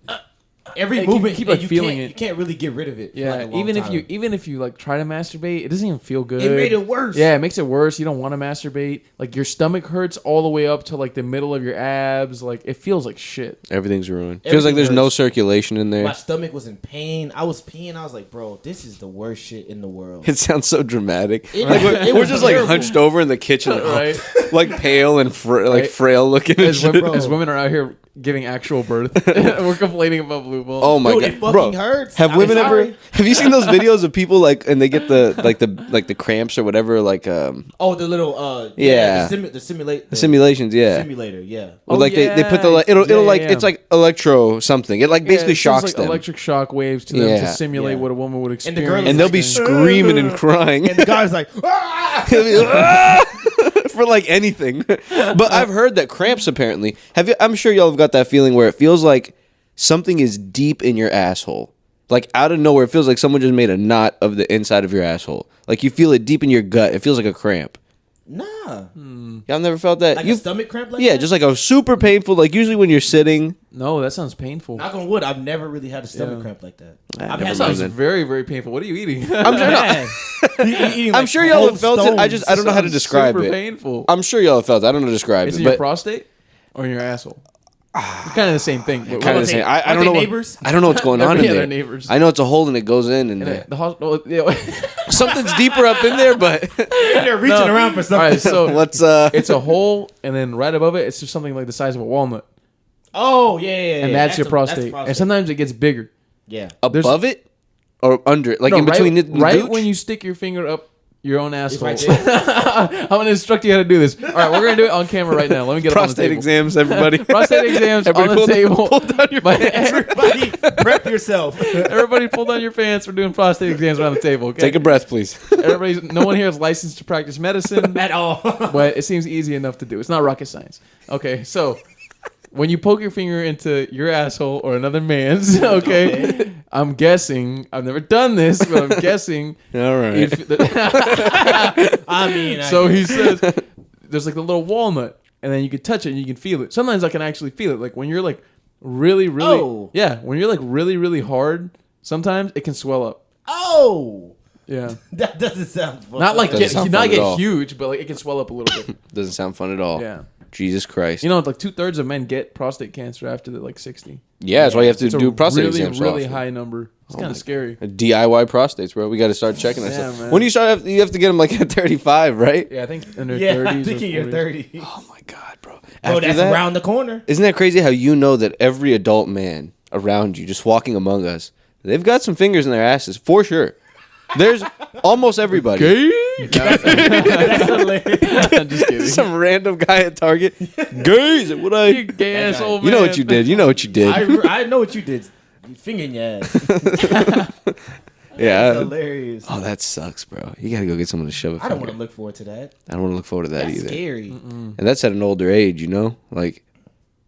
every movement. Keep like feeling it. You can't really get rid of it. Yeah, for like a long time. even if you like try to masturbate, it doesn't even feel good. It made it worse. Yeah, it makes it worse. You don't want to masturbate. Like your stomach hurts all the way up to like the middle of your abs. Like it feels like shit. Everything's ruined. Feels like there's no circulation in there. My stomach was in pain. I was peeing. I was like, bro, this is the worst shit in the world. It sounds so dramatic. We're just like hunched over in the kitchen, like, right? like pale and frail looking. As women are out here giving actual birth, we're complaining about blue balls. Oh my Dude, god, it fucking bro! hurts. Have women ever? Have you seen those videos of people like, and they get the cramps or whatever, like the little the simulations, yeah, simulator, yeah. They put the it's like electro something. It like basically shocks like them. Electric shock waves to them to simulate what a woman would experience, and they'll be screaming and crying, and the guy's like, for like anything. But I've heard that cramps apparently. I'm sure y'all have got that feeling where it feels like something is deep in your asshole. Like out of nowhere, it feels like someone just made a knot of the inside of your asshole. Like you feel it deep in your gut. It feels like a cramp. Nah. Y'all never felt that? Like a stomach cramp like that? Yeah, just like a super painful, like usually when you're sitting. No, that sounds painful. Knock on wood, I've never really had a stomach cramp like that. That sounds very, very painful. What are you eating? I'm sure y'all have felt it. I don't know how to describe super it. Painful. I'm sure y'all have felt it. I don't know how to describe It's it. in your prostate or in your asshole? Kind of the same thing. Kind of the same. I don't know. Neighbors? I don't know what's going on in there. They're neighbors. I know it's a hole and it goes in, and The hospital. something's deeper up in there, but They're reaching around for something. All right, so what's it's a hole, and then right above it, it's just something like the size of a walnut. Oh yeah, and that's your prostate. And sometimes it gets bigger. Yeah, above it or under it, like in between it. Right when you stick your finger up your own asshole. Right I'm gonna instruct you how to do this. All right, we're gonna do it on camera right now. Let me get prostate on the table. exams, everybody. Prostate exams on the table. Pull down your pants. Everybody, prep yourself. Everybody, pull down your pants. We're doing prostate exams around the table. Okay? Take a breath, please. No one here is licensed to practice medicine At all. but it seems easy enough to do. It's not rocket science. Okay, so when you poke your finger into your asshole or another man's, okay, I'm guessing, I've never done this, but I'm guessing. All right. So he says, there's like a little walnut, and then you can touch it and you can feel it. Sometimes I can actually feel it. Like when you're like really, when you're like really, really hard, sometimes it can swell up. Oh. Yeah. That doesn't sound fun. Not like get all. huge, but like it can swell up a little bit. Doesn't sound fun at all. Yeah. Jesus Christ. You know, like 2/3 of men get prostate cancer after they're like 60. Yeah, that's why you have to It's do a prostate really, exams. really often. high number. It's kind of scary. DIY prostates, bro. We got to start checking that Yeah, stuff. man. When you start, you have to get them like at 35, right? Yeah, I think in their 30s. I think or in your 40s. 30s. Oh my God, bro. Bro, that's around the corner. Isn't that crazy how you know that every adult man around you, just walking among us, they've got some fingers in their asses for sure. There's almost everybody. That's hilarious. I'm just kidding. Some random guy at Target. Gays, what I? You gay That ass guy. old You know man. what you did. You know what you did. I know what you did. You finger in your ass. Yeah. That's hilarious. Oh, that sucks, bro. You gotta go get someone to shove it. I don't want to look forward to that. I don't want to look forward to that That's either. scary. And that's at an older age, you know. Like,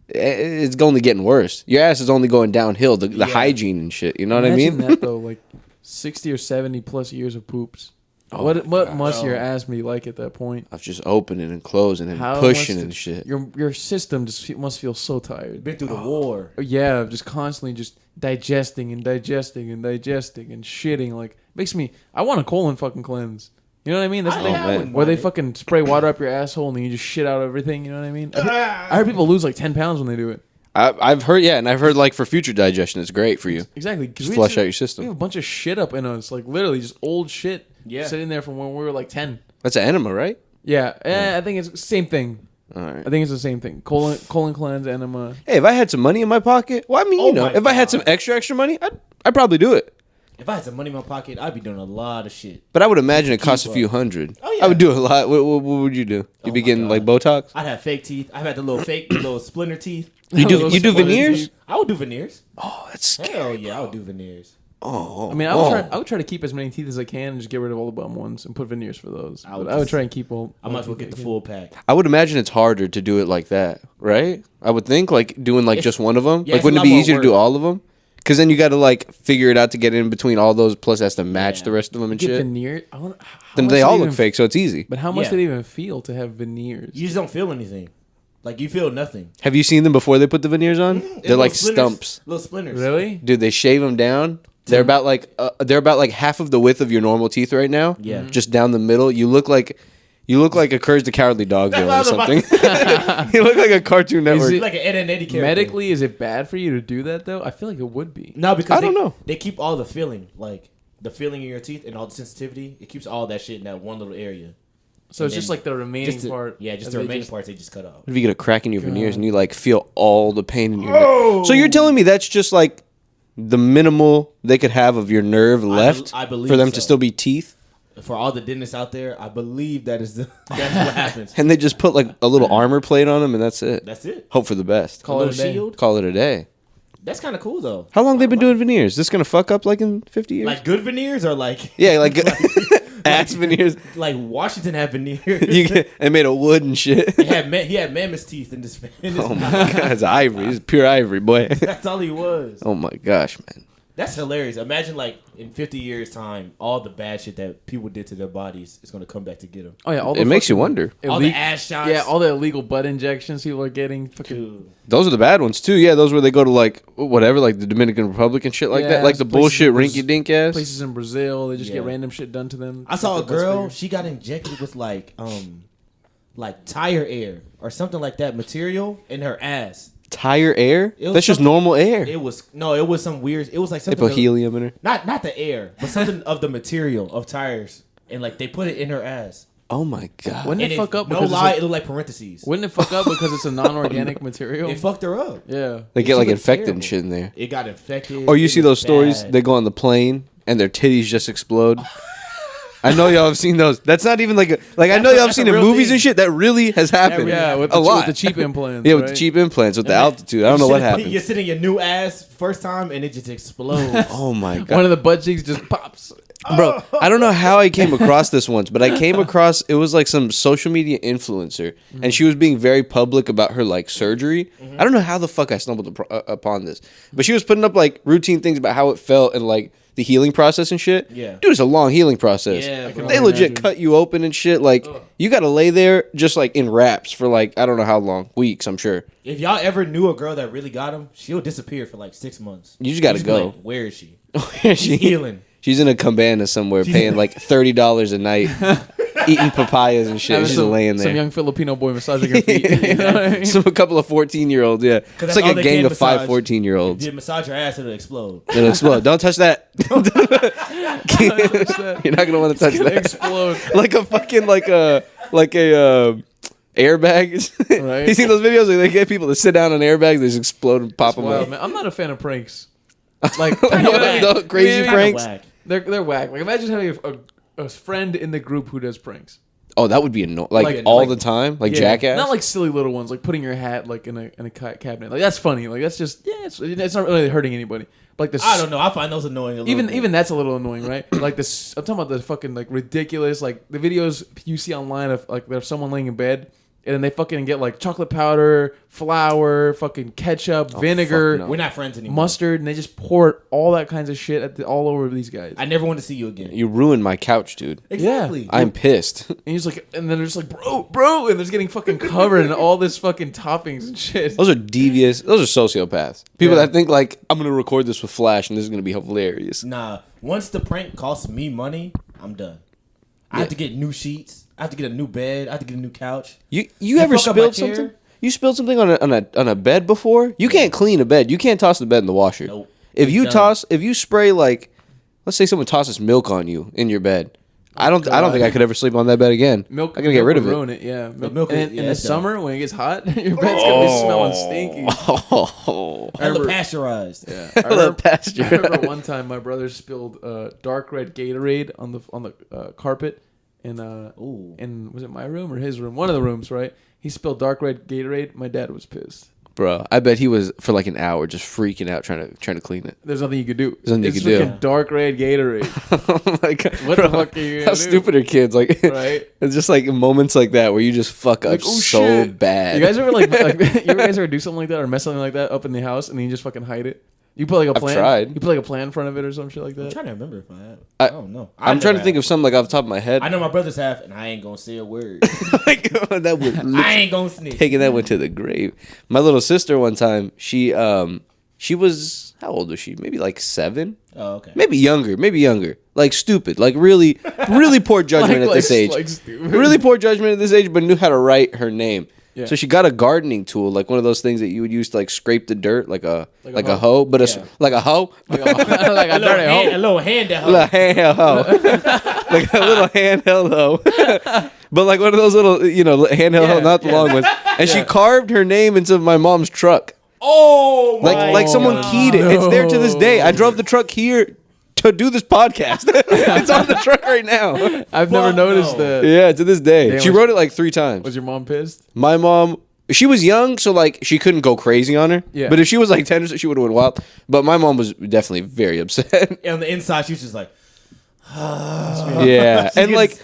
it's only getting worse. Your ass is only going downhill. The Yeah. hygiene and shit. You know what I Imagine mean? that though, like 60 or 70 plus years of poops. What must your ass be like at that point? Of just opening and closing and How pushing must and shit. Your system just must feel so tired. Been through the war. Yeah, just constantly just digesting and digesting and digesting and shitting. Like makes me. I want a colon fucking cleanse. You know what I mean? That's the I thing. wouldn't Where they mind it. fucking spray water up your asshole and then you just shit out everything. You know what I mean? I heard people lose like 10 pounds when they do it. I've heard, yeah, and I've heard like for future digestion, it's great for you. Exactly. 'Cause Just we flush just- out your system. We have a bunch of shit up in us, like literally just old shit. Yeah. Sitting there from when we were like 10. That's an enema, right? Yeah, I think it's the same thing. All right. I think it's the same thing. Colon cleanse, enema. Hey, if I had some money in my pocket, well, I mean, Oh you know, my if I had some God. extra money, I'd probably do it. If I had some money in my pocket, I'd be doing a lot of shit. But I would imagine it costs a Keep few up. hundred. Oh, yeah. I would do a lot. What would you do? You'd be my getting God. like Botox? I'd have fake teeth. I've had the little splinter teeth. You do Those you do splinter veneers? teeth. I would do veneers. Oh, that's scary. Hell yeah, I would do veneers. Oh, I mean, I would try to keep as many teeth as I can and just get rid of all the bum ones and put veneers for those. I would But I would just- try and keep all. I might as well get the full pack. I would imagine it's harder to do it like that, right? I would think like doing like It's- just one of them. yeah, Like, it's wouldn't a it be lot more easier to do work. all of them? Because then you got to like figure it out to get in between all those. Plus, it has to match Yeah. the rest of them and Get shit. veneers. Then they all look fake, so it's easy. But how much Yeah. did it even feel to have veneers? You just don't feel anything. Like you feel nothing. Have you seen them before they put the veneers on? It's They're like little splinters- stumps. Little splinters. Really? Dude, they shave them down. They're about like half of the width of your normal teeth right now. Yeah. Just down the middle. You look like a Courage the Cowardly Dog villain or That's what I something. was You look like a Cartoon Network. it- Like an Ed and Eddie character. Medically, is it bad for you to do that though? I feel like it would be. No, because I don't know. They keep all the feeling, like the feeling in your teeth and all the sensitivity. It keeps all that shit in that one little area. So it's And just then like the remaining Just the, part. Yeah, just of the it remaining just- parts they just cut off. What if you get a crack in your veneers God. and you like feel all the pain in your Oh! neck? So you're telling me that's just like the minimal they could have of your nerve left I believe for them to so. still be teeth? For all the dentists out there, I believe that's what happens. And they just put like a little armor plate on them and that's it. That's it. Hope for the best. Call a it little a day. shield. Call it a day. That's kind of cool though. How long they been doing veneers? This gonna fuck up like in 50 years? Like good veneers or like Yeah, like ass veneers. like Washington had veneers. They made of wood and shit. he had mammoth teeth in this. Oh my god, it's ivory. It's pure ivory, boy. That's all he was. Oh my gosh, man. That's hilarious. Imagine like in 50 years time, all the bad shit that people did to their bodies is gonna come back to get them. Oh yeah, all the It makes you fucking wonder. All the ass shots. Yeah, all the illegal butt injections people are getting. Fucking Dude. Those are the bad ones too. Yeah, those where they go to like whatever, like the Dominican Republic and shit like Yeah, that. Like the places bullshit in Braz- rinky dink ass. places in Brazil, they just get Yeah. random shit done to them. I saw a Make their butts girl. bigger. She got injected with like tire air or something like that material in her ass. Tire air? It was That's just something- normal air. It was some weird. It was like They something. put helium in her. Not the air, but something of the material of tires, and like they put it in her ass. Oh my god. Wouldn't And it fuck up? No because it's lie, like- it looked like parentheses. Wouldn't it fuck up because it's a non-organic material? It fucked her up. Yeah. They It get like looked infected terrible. and shit in there. It got infected. Or you It see was those stories, bad. they go on the plane and their titties just explode. I know y'all have seen those. That's not even like I know y'all have That's seen a in real movies thing. and shit. That really has happened. really Yeah, with a the, lot. with the cheap implants. Yeah, with the right? cheap implants, with the And altitude. I don't know what You're happened. sitting in your new ass first time, and it just explodes. Oh my god. One of the butt cheeks just pops. Bro, I don't know how I came across this once, but I came across it was like some social media influencer, and she was being very public about her like surgery. I don't know how the fuck I stumbled upon this, but she was putting up like routine things about how it felt and like the healing process and shit. Yeah. Dude, it's a long healing process. Yeah, I can They only legit imagine. cut you open and shit. Like you got to lay there just like in wraps for like I don't know how long, weeks, I'm sure. If y'all ever knew a girl that really got him, she'll disappear for like 6 months. You just gotta You'd be go. like, where is she? She's She's healing. She's in a cabana somewhere, paying like $30 a night, eating papayas and shit. Having She's some, laying Some there. young Filipino boy massaging her feet. You know what I mean? A couple of 14-year-olds, yeah. It's that's like all a they gang can of five massage. 14-year-olds. If you massage her ass, it'll explode. It'll explode. Don't touch that. You're not gonna want to touch that. Explode. Like a fucking airbag. Right. You seen those videos where they get people to sit down on airbags, they just explode and pop them Wow, up. man. I'm not a fan of pranks. Like The crazy Kinda pranks. Whack. They're whack. Like imagine having a friend in the group who does pranks. Oh, that would be annoying. Like all the time, like Jackass. Not like silly little ones, like putting your hat like in a cabinet. Like that's funny. Like that's just it's not really hurting anybody. But like this, I don't know. I find those annoying. A little bit. Even that's a little annoying, right? Like this, I'm talking about the fucking like ridiculous, like the videos you see online of like there's someone laying in bed. And then they fucking get like chocolate powder, flour, fucking ketchup, vinegar. No. We're not friends anymore. Mustard, and they just pour all that kinds of shit all over these guys. I never want to see you again. You ruined my couch, dude. Exactly. Yeah. I'm pissed. And he's like, and then they're just like, bro, and they're just getting fucking covered in all this fucking toppings and shit. Those are devious. Those are sociopaths. People that think like, I'm gonna record this with Flash and this is gonna be hilarious. Nah. Once the prank costs me money, I'm done. I have to get new sheets. I have to get a new bed. I have to get a new couch. You ever spilled something? You spilled something on a bed before? You can't clean a bed. You can't toss the bed in the washer. Nope. If you spray like, let's say someone tosses milk on you in your bed. I don't think I could ever sleep on that bed again. Milk, I gotta get rid of it. Ruin it. Yeah, milk in the summer when it gets hot, your bed's gonna be smelling stinky. Hella pasteurized. Yeah, I remember one time my brother spilled dark red Gatorade on the carpet. In was it my room or his room? One of the rooms, right? He spilled dark red Gatorade. My dad was pissed. Bro, I bet he was for like an hour just freaking out trying to clean it. There's nothing you could do. There's nothing you could do. Dark red Gatorade. Oh my God. What the fuck are you gonna How do? stupid are kids? Like, right? It's just like moments like that where you just fuck up so shit. bad. You guys ever like you guys ever do something like that or mess something like that up in the house and then you just fucking hide it? You put like a plan. I've tried. You put like a plan in front of it or some shit like that. I'm trying to remember if I have. I don't know. I'm trying to think of something like off the top of my head. I know my brothers have, and I ain't gonna say a word. That would I ain't gonna snitch. taking that one to the grave. My little sister one time, she was, how old was she? Maybe like 7. Oh, okay. Maybe younger. Like stupid. Like really poor judgment at this age. Like stupid. Really poor judgment at this age, but knew how to write her name. Yeah. So she got a gardening tool, like one of those things that you would use to like scrape the dirt, like a hoe, but like a hoe, like a dirty hoe. A little handheld. little handheld hoe, like a little handheld hoe, but like one of those little, handheld hoe, not the long ones. And she carved her name into my mom's truck. Oh, my Like someone keyed it. It's there to this day. I drove the truck here to do this podcast. It's on the truck right now. I've never noticed that. Yeah, to this day. Damn, she wrote it like 3 times. Was your mom pissed? My mom, she was young, so like she couldn't go crazy on her. Yeah. But if she was like 10, she would have went wild. But my mom was definitely very upset. And on the inside, she was just like, Yeah. And like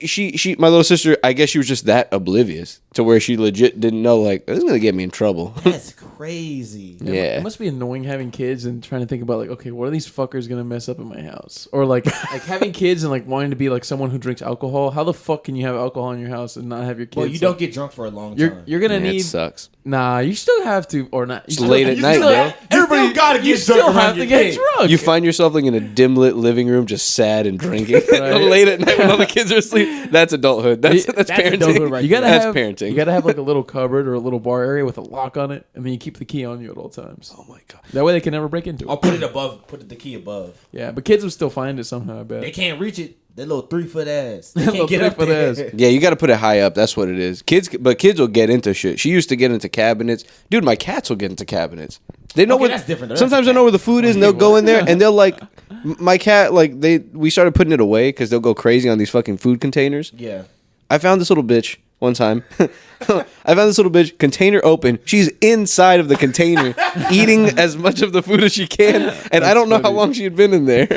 she my little sister, I guess she was just that oblivious to where she legit didn't know like this is gonna get me in trouble. that's crazy. Yeah. It must be annoying having kids and trying to think about like, okay, what are these fuckers gonna mess up in my house? Or like having kids and like wanting to be like someone who drinks alcohol. How the fuck can you have alcohol in your house and not have your kids? Well, you don't get drunk for a long time. You're gonna Yeah, need. it sucks. Nah, you still have to, or not. It's late at night, still, bro. Everybody still gotta You get still drunk have around to your get kid. drunk. You find yourself like in a dim lit living room, just sad and drinking Right. late at night when all the kids are asleep. That's adulthood. That's parenting. adulthood right You gotta That's have parenting. You gotta have like a little cupboard or a little bar area with a lock on it, and then you keep the key on you at all times. Oh my God. That way they can never break into it. I'll put it above. Put the key above. Yeah, but kids will still find it somehow. I bet. They can't reach it. That little 3-foot ass. They Little can't get up 3-foot there. ass. Yeah, you got to put it high up. That's what it is. Kids will get into shit. She used to get into cabinets. Dude, my cats will get into cabinets. They know Okay, where. that's different, though. Sometimes That's they know where the food is, and they'll go in there, and they'll like. My cat, like we started putting it away because they'll go crazy on these fucking food containers. Yeah. I found this little bitch one time. I found this little bitch, container open. She's inside of the container, eating as much of the food as she can. And I don't know how long she had been in there.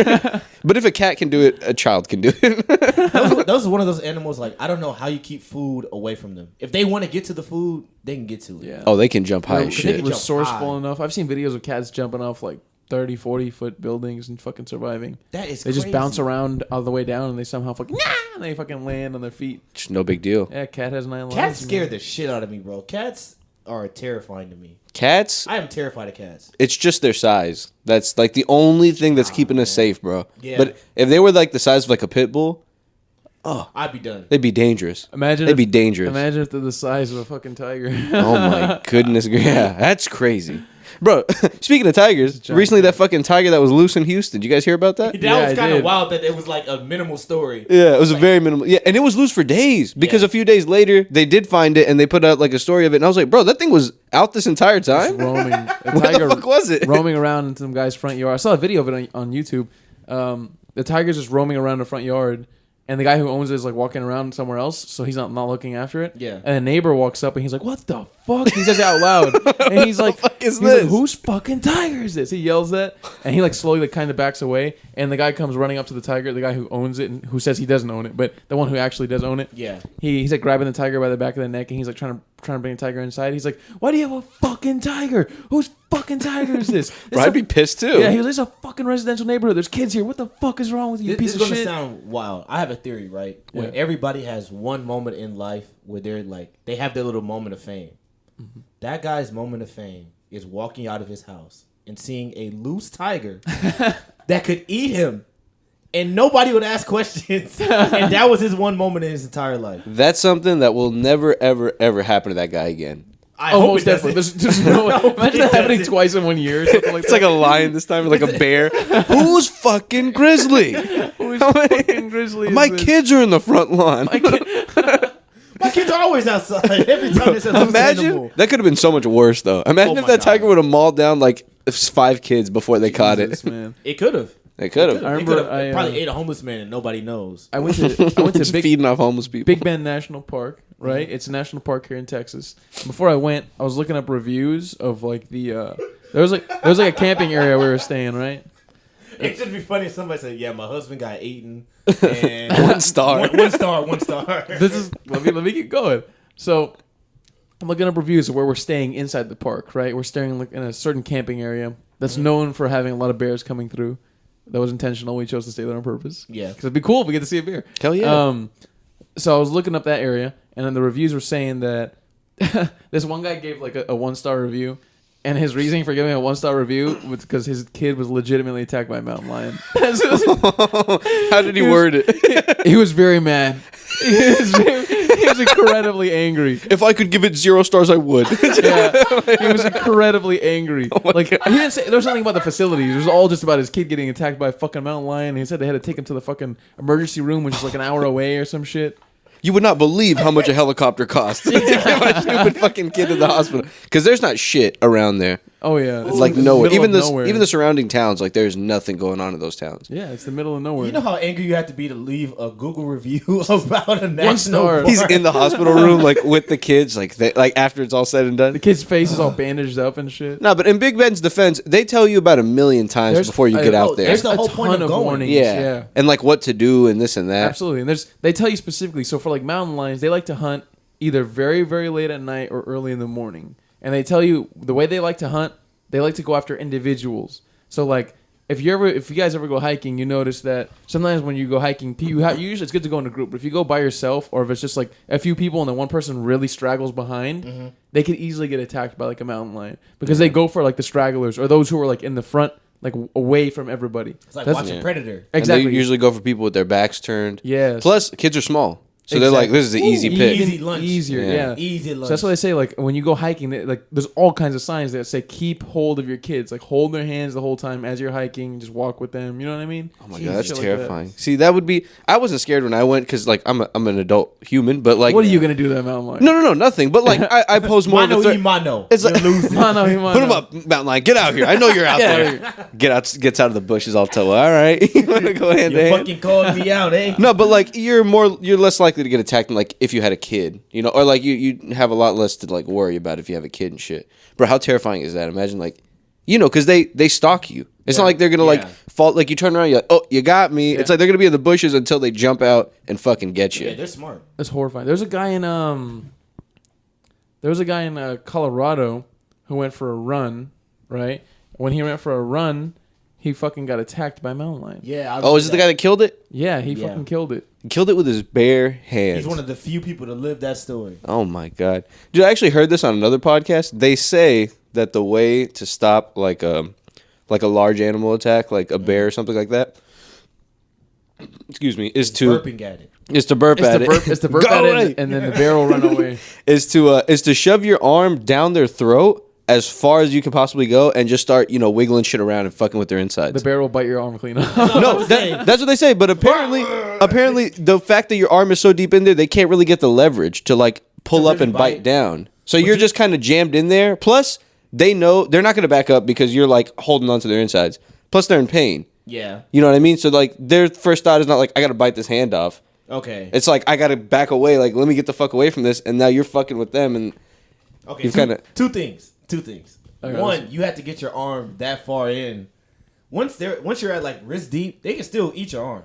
But if a cat can do it, a child can do it. Those are one of those animals, like, I don't know how you keep food away from them. If they want to get to the food, they can get to it. Yeah. Oh, they can jump high They're as shit. resourceful enough. I've seen videos of cats jumping off like 30, 40-foot buildings and fucking surviving. That is They crazy. just bounce around all the way down and they somehow fucking and they fucking land on their feet. Just no big deal. Yeah, cat has 9 lives. Cats scare man. the shit out of me, bro. Cats are terrifying to me. Cats, I am terrified of cats. it's just their size. That's like the only thing that's keeping us safe, bro. Yeah. But if they were like the size of like a pit bull, I'd be done. they'd be dangerous. Imagine They'd if, be dangerous. Imagine if they're the size of a fucking tiger. Oh my goodness. Yeah, that's crazy. Bro, speaking of tigers, recently that fucking tiger that was loose in Houston, did you guys hear about that? That Yeah, was I kind of did. wild that it was like a minimal story. Yeah, it was a very minimal. Yeah, and it was loose for days because a few days later they did find it and they put out like a story of it. And I was like, bro, that thing was out this entire time. roaming. A Where the fuck was it? roaming around in some guy's front yard. I saw a video of it on YouTube. the tiger's just roaming around the front yard, and the guy who owns it is like walking around somewhere else, so he's not looking after it. Yeah. And a neighbor walks up and he's like, "What the fuck?" He says it out loud, and he's like, fuck is he's like, this? "Whose fucking tiger is this?" He yells that, and he like slowly like kind of backs away, and the guy comes running up to the tiger, the guy who owns it and who says he doesn't own it, but the one who actually does own it. Yeah. He's like grabbing the tiger by the back of the neck, and he's like trying to bring the tiger inside. He's like, "Why do you have a fucking tiger? Whose fucking tiger is this?" Bro, I'd be pissed too. Yeah, he was. This is a fucking residential neighborhood. There's kids here. What the fuck is wrong with you, This piece is of gonna shit? sound wild. I have a theory, right? Where Yeah. everybody has one moment in life where they're like, they have their little moment of fame. Mm-hmm. That guy's moment of fame is walking out of his house and seeing a loose tiger that could eat him, and nobody would ask questions. And that was his one moment in his entire life. That's something that will never, ever, ever happen to that guy again. I hope Most it doesn't. definitely. There's no way. hope Imagine it that happening doesn't. twice in 1 year. Or something like It's that. like a lion this time, like a bear. Who's fucking grizzly? Who's fucking grizzly is My this? kids are in the front lawn. My kids are always outside. Every time there's a loose Imagine animal. that could have been so much worse though. Imagine Oh if my that tiger God. would have mauled down like 5 kids before they caught Jesus, it. man. It could have. They could I have. remember Probably ate a homeless man and nobody knows. I went to Just feeding off homeless people. Big Bend National Park, right? It's a national park here in Texas. Before I went, I was looking up reviews of like the there was like a camping area we were staying, right? It should be funny if somebody said, "Yeah, my husband got eaten." And 1 star. One star. 1 star. This is let me keep going. So I'm looking up reviews of where we're staying inside the park, right? We're staying like in a certain camping area that's known for having a lot of bears coming through. That was intentional. We chose to stay there on purpose. Yeah. Because it'd be cool if we get to see a bear. Hell yeah. So I was looking up that area, and then the reviews were saying that this one guy gave like a 1-star review, and his reasoning for giving a 1-star review was because his kid was legitimately attacked by a mountain lion. How did he word it? He was very mad. He was incredibly angry. If I could give it 0 stars, I would. Yeah, he was incredibly angry. Like he didn't say there was nothing about the facilities. It was all just about his kid getting attacked by a fucking mountain lion. He said they had to take him to the fucking emergency room, which is like an hour away or some shit. You would not believe how much a helicopter costs to get my stupid fucking kid to the hospital. Because there's not shit around there. Oh yeah, It's like the nowhere. middle Even of the nowhere. even the surrounding towns, like there's nothing going on in those towns. Yeah, it's the middle of nowhere. You know how angry you have to be to leave a Google review about a national star. park? He's in the hospital room, like with the kids, like after it's all said and done. the kid's face is all bandaged up and shit. No, but in Big Ben's defense, they tell you about 1,000,000 times There's- before you get out there. there's the a whole point ton of of going. warnings. Yeah. And like what to do and this and that. Absolutely. And they tell you specifically. So for like mountain lions, they like to hunt either very, very late at night or early in the morning. And they tell you the way they like to hunt, they like to go after individuals. So like if you guys ever go hiking, you notice that sometimes when you go hiking, usually it's good to go in a group. But if you go by yourself, or if it's just like a few people and then one person really straggles behind, they could easily get attacked by like a mountain lion because they go for like the stragglers or those who are like in the front, like away from everybody. It's like That's- watching Yeah. Predator. And Exactly. they usually go for people with their backs turned. Yes. Plus, kids are small. So they're like, this is an easy pick. Easy lunch. Easier, Yeah. yeah. Easy lunch. So that's why they say, like, when you go hiking, like, there's all kinds of signs that say keep hold of your kids, like hold their hands the whole time as you're hiking, just walk with them. You know what I mean? Oh my Jeez, god, that's shit like that. terrifying. See, that would be. I wasn't scared when I went because like I'm an adult human, but like What are you gonna do to that mountain lion? No, nothing. But like I pose more of a Mano threat. y mano. It's like You're losing. Mano, put him up, mountain lion. Get out here. I know you're out there. Gets out of the bushes. I'll tell. All right, you want to go hand You to hand? fucking called me out, eh? No, but like you're less likely to get attacked than like if you had a kid, you know, or like you have a lot less to like worry about if you have a kid and shit. Bro, how terrifying is that? Imagine like, you know, because they stalk you. It's not like they're gonna like fall. Like you turn around, you're like, oh, you got me. Yeah. It's like they're gonna be in the bushes until they jump out and fucking get you. Yeah, they're smart. That's horrifying. There's a guy in Colorado who went for a run, right? When he went for a run, he fucking got attacked by a mountain lion. Yeah. Oh, is it the guy that killed it? Yeah, he Yeah. fucking killed it. He killed it with his bare hands. He's one of the few people to live that story. Oh my god, dude! I actually heard this on another podcast. They say that the way to stop like a large animal attack, like a bear or something like that, excuse me, is to Burping at it. burp at it. It's to burp Go at away. it, and then the bear will run away. is to shove your arm down their throat as far as you can possibly go and just start, you know, wiggling shit around and fucking with their insides. The bear will bite your arm clean off. No, that's what they say. But apparently, the fact that your arm is so deep in there, they can't really get the leverage to like pull up really and bite. bite down. So you're just kind of jammed in there. Plus, they know they're not going to back up because you're like holding onto their insides. Plus, they're in pain. Yeah. You know what I mean? So like their first thought is not like I gotta bite this hand off. Okay. It's like I gotta back away. Like let me get the fuck away from this. And now you're fucking with them. And Okay. you've kinda... Two things. Okay, One, you have to get your arm that far in. Once you're at like wrist deep, they can still eat your arm.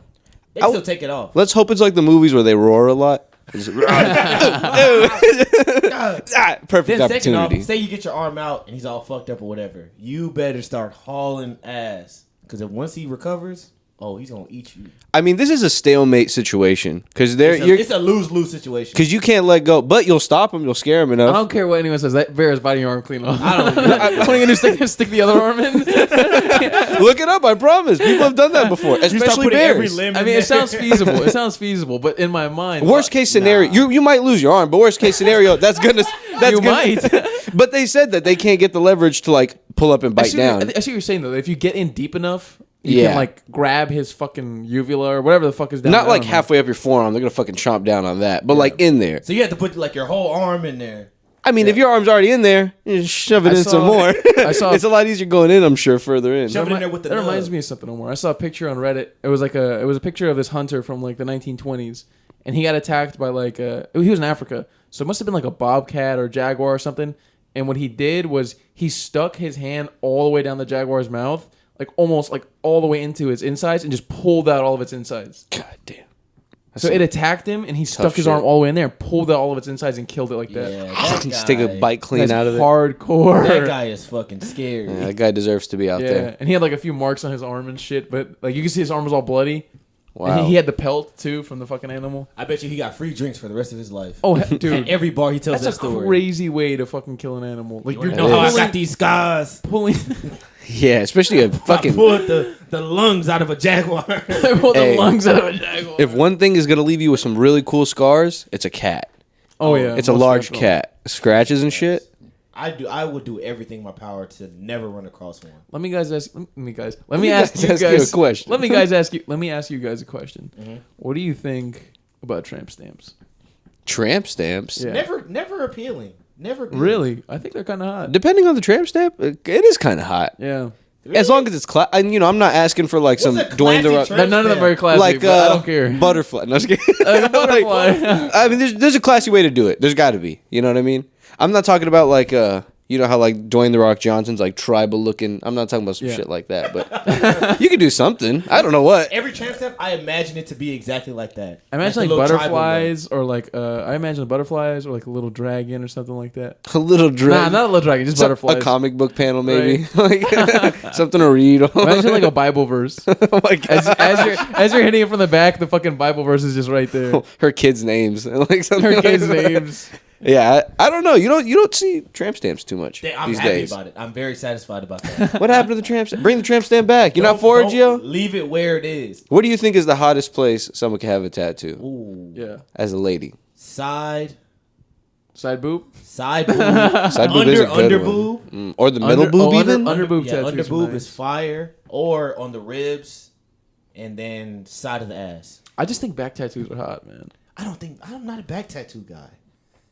They can still take it off. Let's hope it's like the movies where they roar a lot. Perfect Then second opportunity. off, say you get your arm out and he's all fucked up or whatever. You better start hauling ass. Because once he recovers, he's going to eat you. I mean, this is a stalemate situation because It's a lose-lose situation. Because you can't let go, but you'll stop him, you'll scare him I enough. don't care what anyone says. That bear is biting your arm clean off. I don't What are you gonna do? Stick the other arm in? Look it up, I promise. People have done that before, You start especially putting every bears. limb I in mean, there. it sounds feasible, but in my mind, Worst case scenario, you might lose your arm, but worst case scenario, that's you might. But they said that they can't get the leverage to like pull up and bite down. I see what you're saying though. If you get in deep enough, you Yeah. can like grab his fucking uvula or whatever the fuck is down. Not I like don't know. halfway up your forearm, they're gonna fucking chomp down on that, but like in there. So you have to put like your whole arm in there. I mean, if your arm's already in there, you just shove it I in saw- some more. I saw- It's a lot easier going in, I'm sure, further in. Shove it in there with the That nub. reminds me of something, Omar. I saw a picture on Reddit. It was a picture of this hunter from like the 1920s, and he got attacked by like he was in Africa, so it must have been like a bobcat or jaguar or something. And what he did was he stuck his hand all the way down the jaguar's mouth, like almost like all the way into its insides, and just pulled out all of its insides. God damn. So it attacked him, and he stuck his arm shit. all the way in there, and pulled out all of its insides, and killed it like that. Yeah, that Just take a guy- bite clean That's out of it. hardcore. That guy is fucking scary. Yeah, that guy deserves to be out Yeah, there. and he had like a few marks on his arm and shit, but like you can see his arm was all bloody. Wow. And he had the pelt too from the fucking animal. I bet you he got free drinks for the rest of his life. Oh, At dude, every bar he tells that's that a story. crazy way to fucking kill an animal. Like You you're know how I is. got these scars? pulling Yeah, especially a I fucking... pulled the lungs out of a jaguar. pull the Hey. lungs out of a jaguar. If one thing is going to leave you with some really cool scars, it's a cat. Oh yeah, It's a most large definitely. cat. Scratches and shit. I would do everything in my power to never run across one. Let me ask you me guys ask you a question. Let me ask you guys a question. Mm-hmm. What do you think about tramp stamps? Tramp stamps. Yeah. Never appealing. Never appealing. Really? I think they're kind of hot. Depending on the tramp stamp, it is kind of hot. Yeah. As long as it's I'm not asking for like some a Dwayne the classy Rock, tramp None of them are classy, like but I don't care. butterfly. No, just kidding. Butterfly. I mean, there's a classy way to do it. There's got to be. You know what I mean? I'm not talking about like you know how like Dwayne the Rock Johnson's like tribal looking. I'm not talking about some Yeah. shit like that, but you could do something. I don't know what. Every tramp stamp, I imagine it to be exactly like that. I imagine the like little tribal butterflies or like I imagine butterflies or like a little dragon or something like that. A little Nah, dragon. not a little dragon, just Some- butterflies. A comic book panel, maybe. Like something to read. Imagine like a Bible verse. Oh my God. As you're hitting it from the back, the fucking Bible verse is just right there. Her kids' names. Like something Her like kids' that. names. Yeah, I don't know. You don't see tramp stamps too much I'm these happy days. about it. I'm very satisfied about that. What happened to the tramp stamp? Bring the tramp stamp back. You're not for it, Don't Gio? Leave it where it is. What do you think is the hottest place someone can have a tattoo Ooh. Yeah. as a lady? Side Boob. boob, Side boob is a good under one. boob. Or the middle boob even? Under boob Yeah, tattoos. under are boob nice. is fire, or on the ribs, and then side of the ass. I just think back tattoos are hot, man. I'm not a back tattoo guy.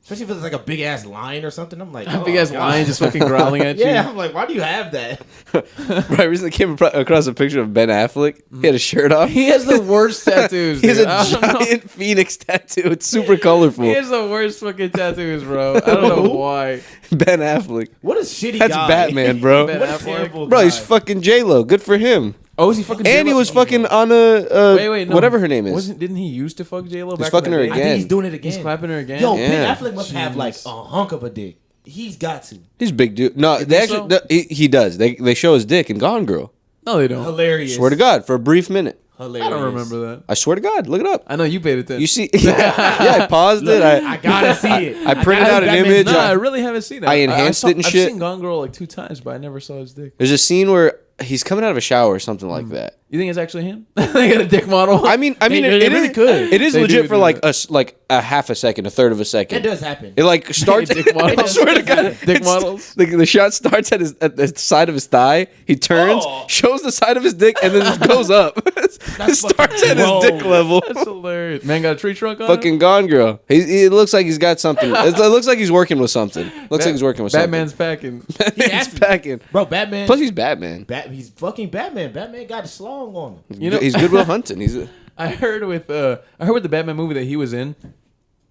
Especially if it's like a big ass lion or something. I'm like, A oh, big ass God. lion just fucking growling at you. Yeah, I'm like, why do you have that? Right, I recently came across a picture of Ben Affleck. He had a shirt off. He has the worst tattoos. He has dude. a I don't know. giant phoenix tattoo. It's super colorful. He has the worst fucking tattoos, bro. I don't know why. Ben Affleck. What a shitty That's guy. Batman, bro. Ben What a Affleck. terrible Bro, he's guy. fucking J-Lo. Good for him. Oh, is he fucking? And he J-Lo? was fucking on a Wait, no. whatever her name is. Didn't he used to fuck J-Lo? He's back fucking in the her day? I think he's again. doing it again. He's clapping her again. Yo, Yeah. Ben Affleck must have like Jeez. a hunk of a dick. He's got to. He's a big dude. No, they think actually he does. They show his dick in Gone Girl. No, they don't. Hilarious. Swear to God, for a brief minute. Hilarious. I don't remember that. I swear to God, look it up. I know you paid attention. You see, yeah, I paused it. I gotta see it. I printed gotta out see an Batman's image. No, dick. I really haven't seen it. I enhanced it and I've shit. seen Gone Girl like 2 times, but I never saw his dick. There's a scene where he's coming out of a shower or something like that. You think it's actually him? They got a dick model. I mean, They really could. It is They legit do for do like that. a half a second, a third of a second. That does happen. It like starts. Dick models. I swear to God, Dick it's- models. The shot starts at the side of his thigh. He turns, Oh. shows the side of his dick, and then it goes up. It starts at his fucking dick wrong. level. That's hilarious. Man got a tree trunk on. Fucking Gone Girl. It looks like he's got something. It looks like he's working with something. Looks like he's working with Batman's packing. something. has He's to. packing. Bro, Batman. Plus, he's Batman. He's fucking Batman. Batman got it slaw. long on him. You know, he's Goodwill Hunting. I heard with the Batman movie that he was in,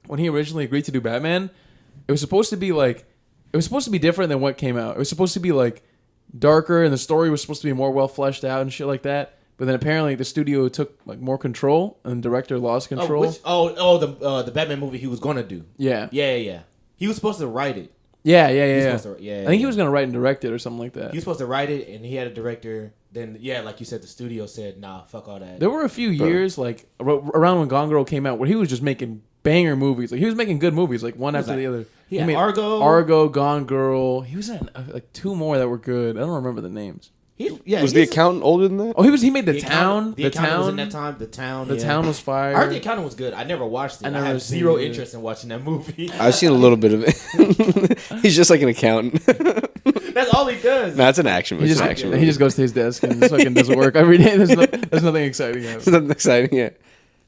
when he originally agreed to do Batman, it was supposed to be different than what came out. It was supposed to be like darker, and the story was supposed to be more well fleshed out and shit like that. But then apparently the studio took like more control, and the director lost control. The Batman movie he was gonna do. Yeah. He was supposed to write it. Yeah. I think he was gonna write and direct it or something like that. He was supposed to write it, and he had a director. Then, like you said, the studio said, "Nah, fuck all that." There were a few years, like around when Gone Girl came out, where he was just making banger movies. Like he was making good movies, like one after the other. He made Argo, Gone Girl. He was in like two more that were good. I don't remember the names. Was the accountant older than that? Oh, he made The Town. The Accountant was in that time. The Town. The Town was fire. I heard The Accountant was good. I never watched it. I have zero interest in watching that movie. I've seen a little bit of it. He's just like an accountant. That's all he does. Nah, it's an action movie. He just goes to his desk and just fucking does work every day. There's nothing exciting happening. It's nothing exciting yet.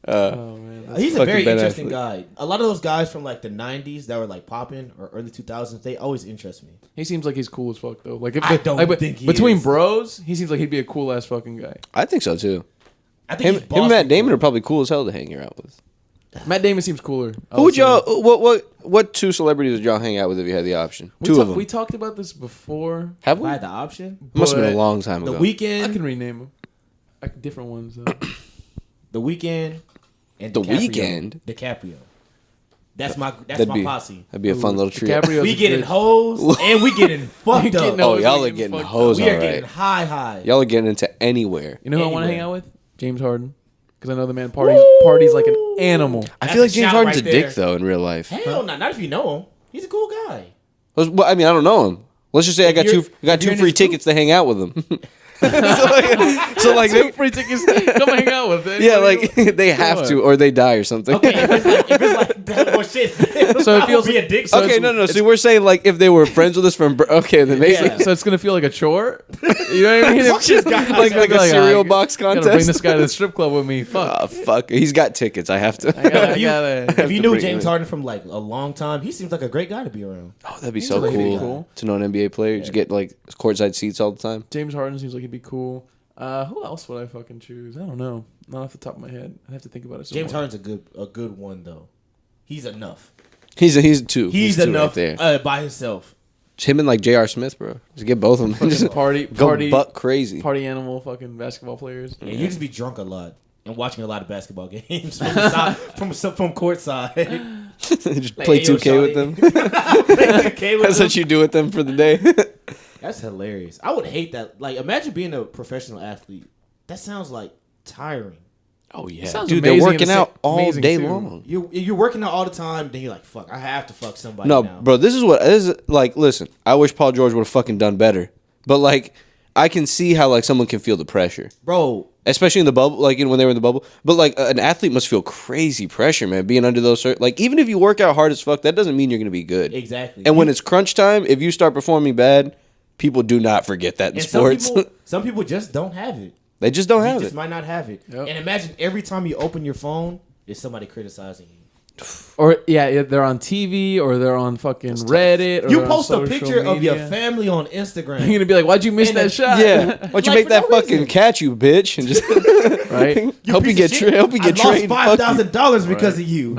Oh man, he's a very interesting guy. A lot of those guys from like the 90s that were like popping or early 2000s, they always interest me. He seems like he's cool as fuck though. Like I don't think he between is. bros, he seems like he'd be a cool ass fucking guy. I think so too. I think Him and Matt Damon are probably cool as hell to hang out with. Matt Damon seems cooler. Who would y'all? What two celebrities would y'all hang out with if you had the option? Two of them. We talked about this before. Have we? I had the option. Must have been a long time ago. The I Weeknd. can rename them. Different ones though. The Weeknd. And The DiCaprio. Weeknd? DiCaprio. That's my be, posse. That'd be a fun little treat. We getting hoes and we getting fucked up. Oh, y'all are getting hoes, We are all getting right. high. Y'all are getting into anywhere. You know who I want to hang out with? James Harden. Because I know the man parties like an animal. I feel like a James shout Harden's right a dick there. though in real life. Hell no, not if you know him. He's a cool guy. Well, I mean, I don't know him. Let's just say I got you're two in free his tickets to hang out with him. so like Two free tickets. Come hang out with them. yeah, like they have to, or they die or something. Okay, if it's like that, well, shit. So it feels be a dick. Okay, no. So we're saying like if they were friends with us from then basically So it's gonna feel like a chore. You know what I mean? Fuck this guy. like a cereal box Gotta contest. bring this guy to the strip club with me. Fuck. Oh, fuck. He's got tickets. I have to. I gotta. If you knew James Harden from like a long time, he seems like a great guy to be around. Oh, that'd be so really cool to know an NBA player. Just get like courtside seats all the time. James Harden seems like he'd be cool. Who else would I fucking choose? I don't know. Not off the top of my head. I have to think about it. James Harden's a good one though. He's enough. He's two. He's two enough right there. by himself. Him and like J.R. Smith, bro. Just get both of them. Just party go buck crazy. Party animal fucking basketball players. Yeah, you just be drunk a lot and watching a lot of basketball games from the side, from courtside. Just play 2K with them. Play 2K with That's them. what you do with them for the day. That's hilarious. I would hate that. Like, imagine being a professional athlete. That sounds like tiring. Oh yeah, Sounds dude, they're amazing working and out all amazing, day too. long. You're working out all the time. Then you're like, fuck, I have to fuck somebody. No, now. bro, this is like. Listen, I wish Paul George would have fucking done better, but like, I can see how like someone can feel the pressure, bro. especially in the bubble, like when they were in the bubble. But like, an athlete must feel crazy pressure, man, being under those. Like, even if you work out hard as fuck, that doesn't mean you're gonna be good. Exactly. And when it's crunch time, if you start performing bad, people do not forget that in sports. Some people just don't have it. They just don't You have just it. might not have it. Yep. And imagine every time you open your phone, there's somebody criticizing you. Or yeah, they're on TV or they're on fucking Reddit. Or You they're on post a social picture of your media. family on Instagram. You're gonna be like, "Why'd you miss And that then- shot?" Yeah, why'd you Like, make for that no fucking reason. catch, you bitch? And just Right? hope you get trained. I lost fuck you. $5,000 because of you.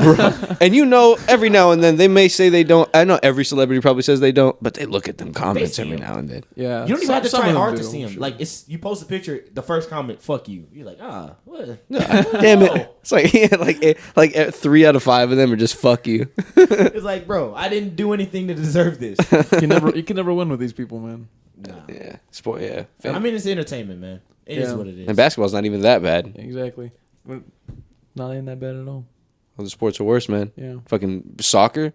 And you know, every now and then they may say they don't. I know every celebrity probably says they don't, but they look at them comments see every them. now and then. Yeah. You don't even have to Some try of them hard to do, see him. sure. Like, it's you post a picture, the first comment, "Fuck you." You're like, what? Damn it! It's like like 3 out of 5 of them are just fuck you. It's like, bro, I didn't do anything to deserve this. you can never win with these people, man. Nah. Yeah, sport. Yeah, I mean, it's entertainment, man. It is Yeah. what it is. and basketball's not even that bad. Exactly. Not even that bad at all. Well, the sports are worse, man. Yeah. Fucking soccer.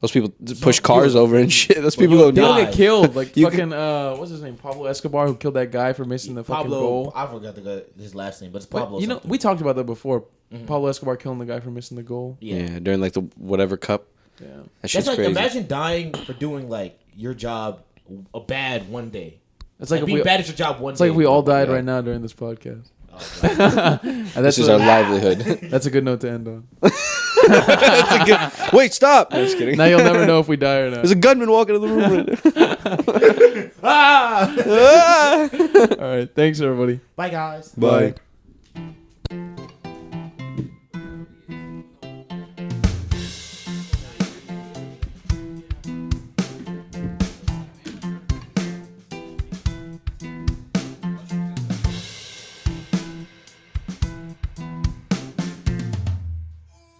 Those people push cars over and shit. Those people go People down. get killed. Like You fucking what's his name? Pablo Escobar, who killed that guy for missing the fucking goal. I forgot his last name, but it's But, Pablo. you know, something. we talked about that before. Pablo Escobar killing the guy for missing the goal. Yeah, during like the whatever cup. Yeah. That shit's That's like crazy. imagine dying for doing like your job a bad one day. It's like if being we, bad at your job one it's day. like if we all died Yeah. right now during this podcast. Oh, God. And This is our livelihood. That's a good note to end on. That's a good. Wait, stop. No, just kidding. Now you'll never know if we die or not. There's a gunman walking in the room. Ah! Ah! All right. Thanks, everybody. Bye, guys. Bye.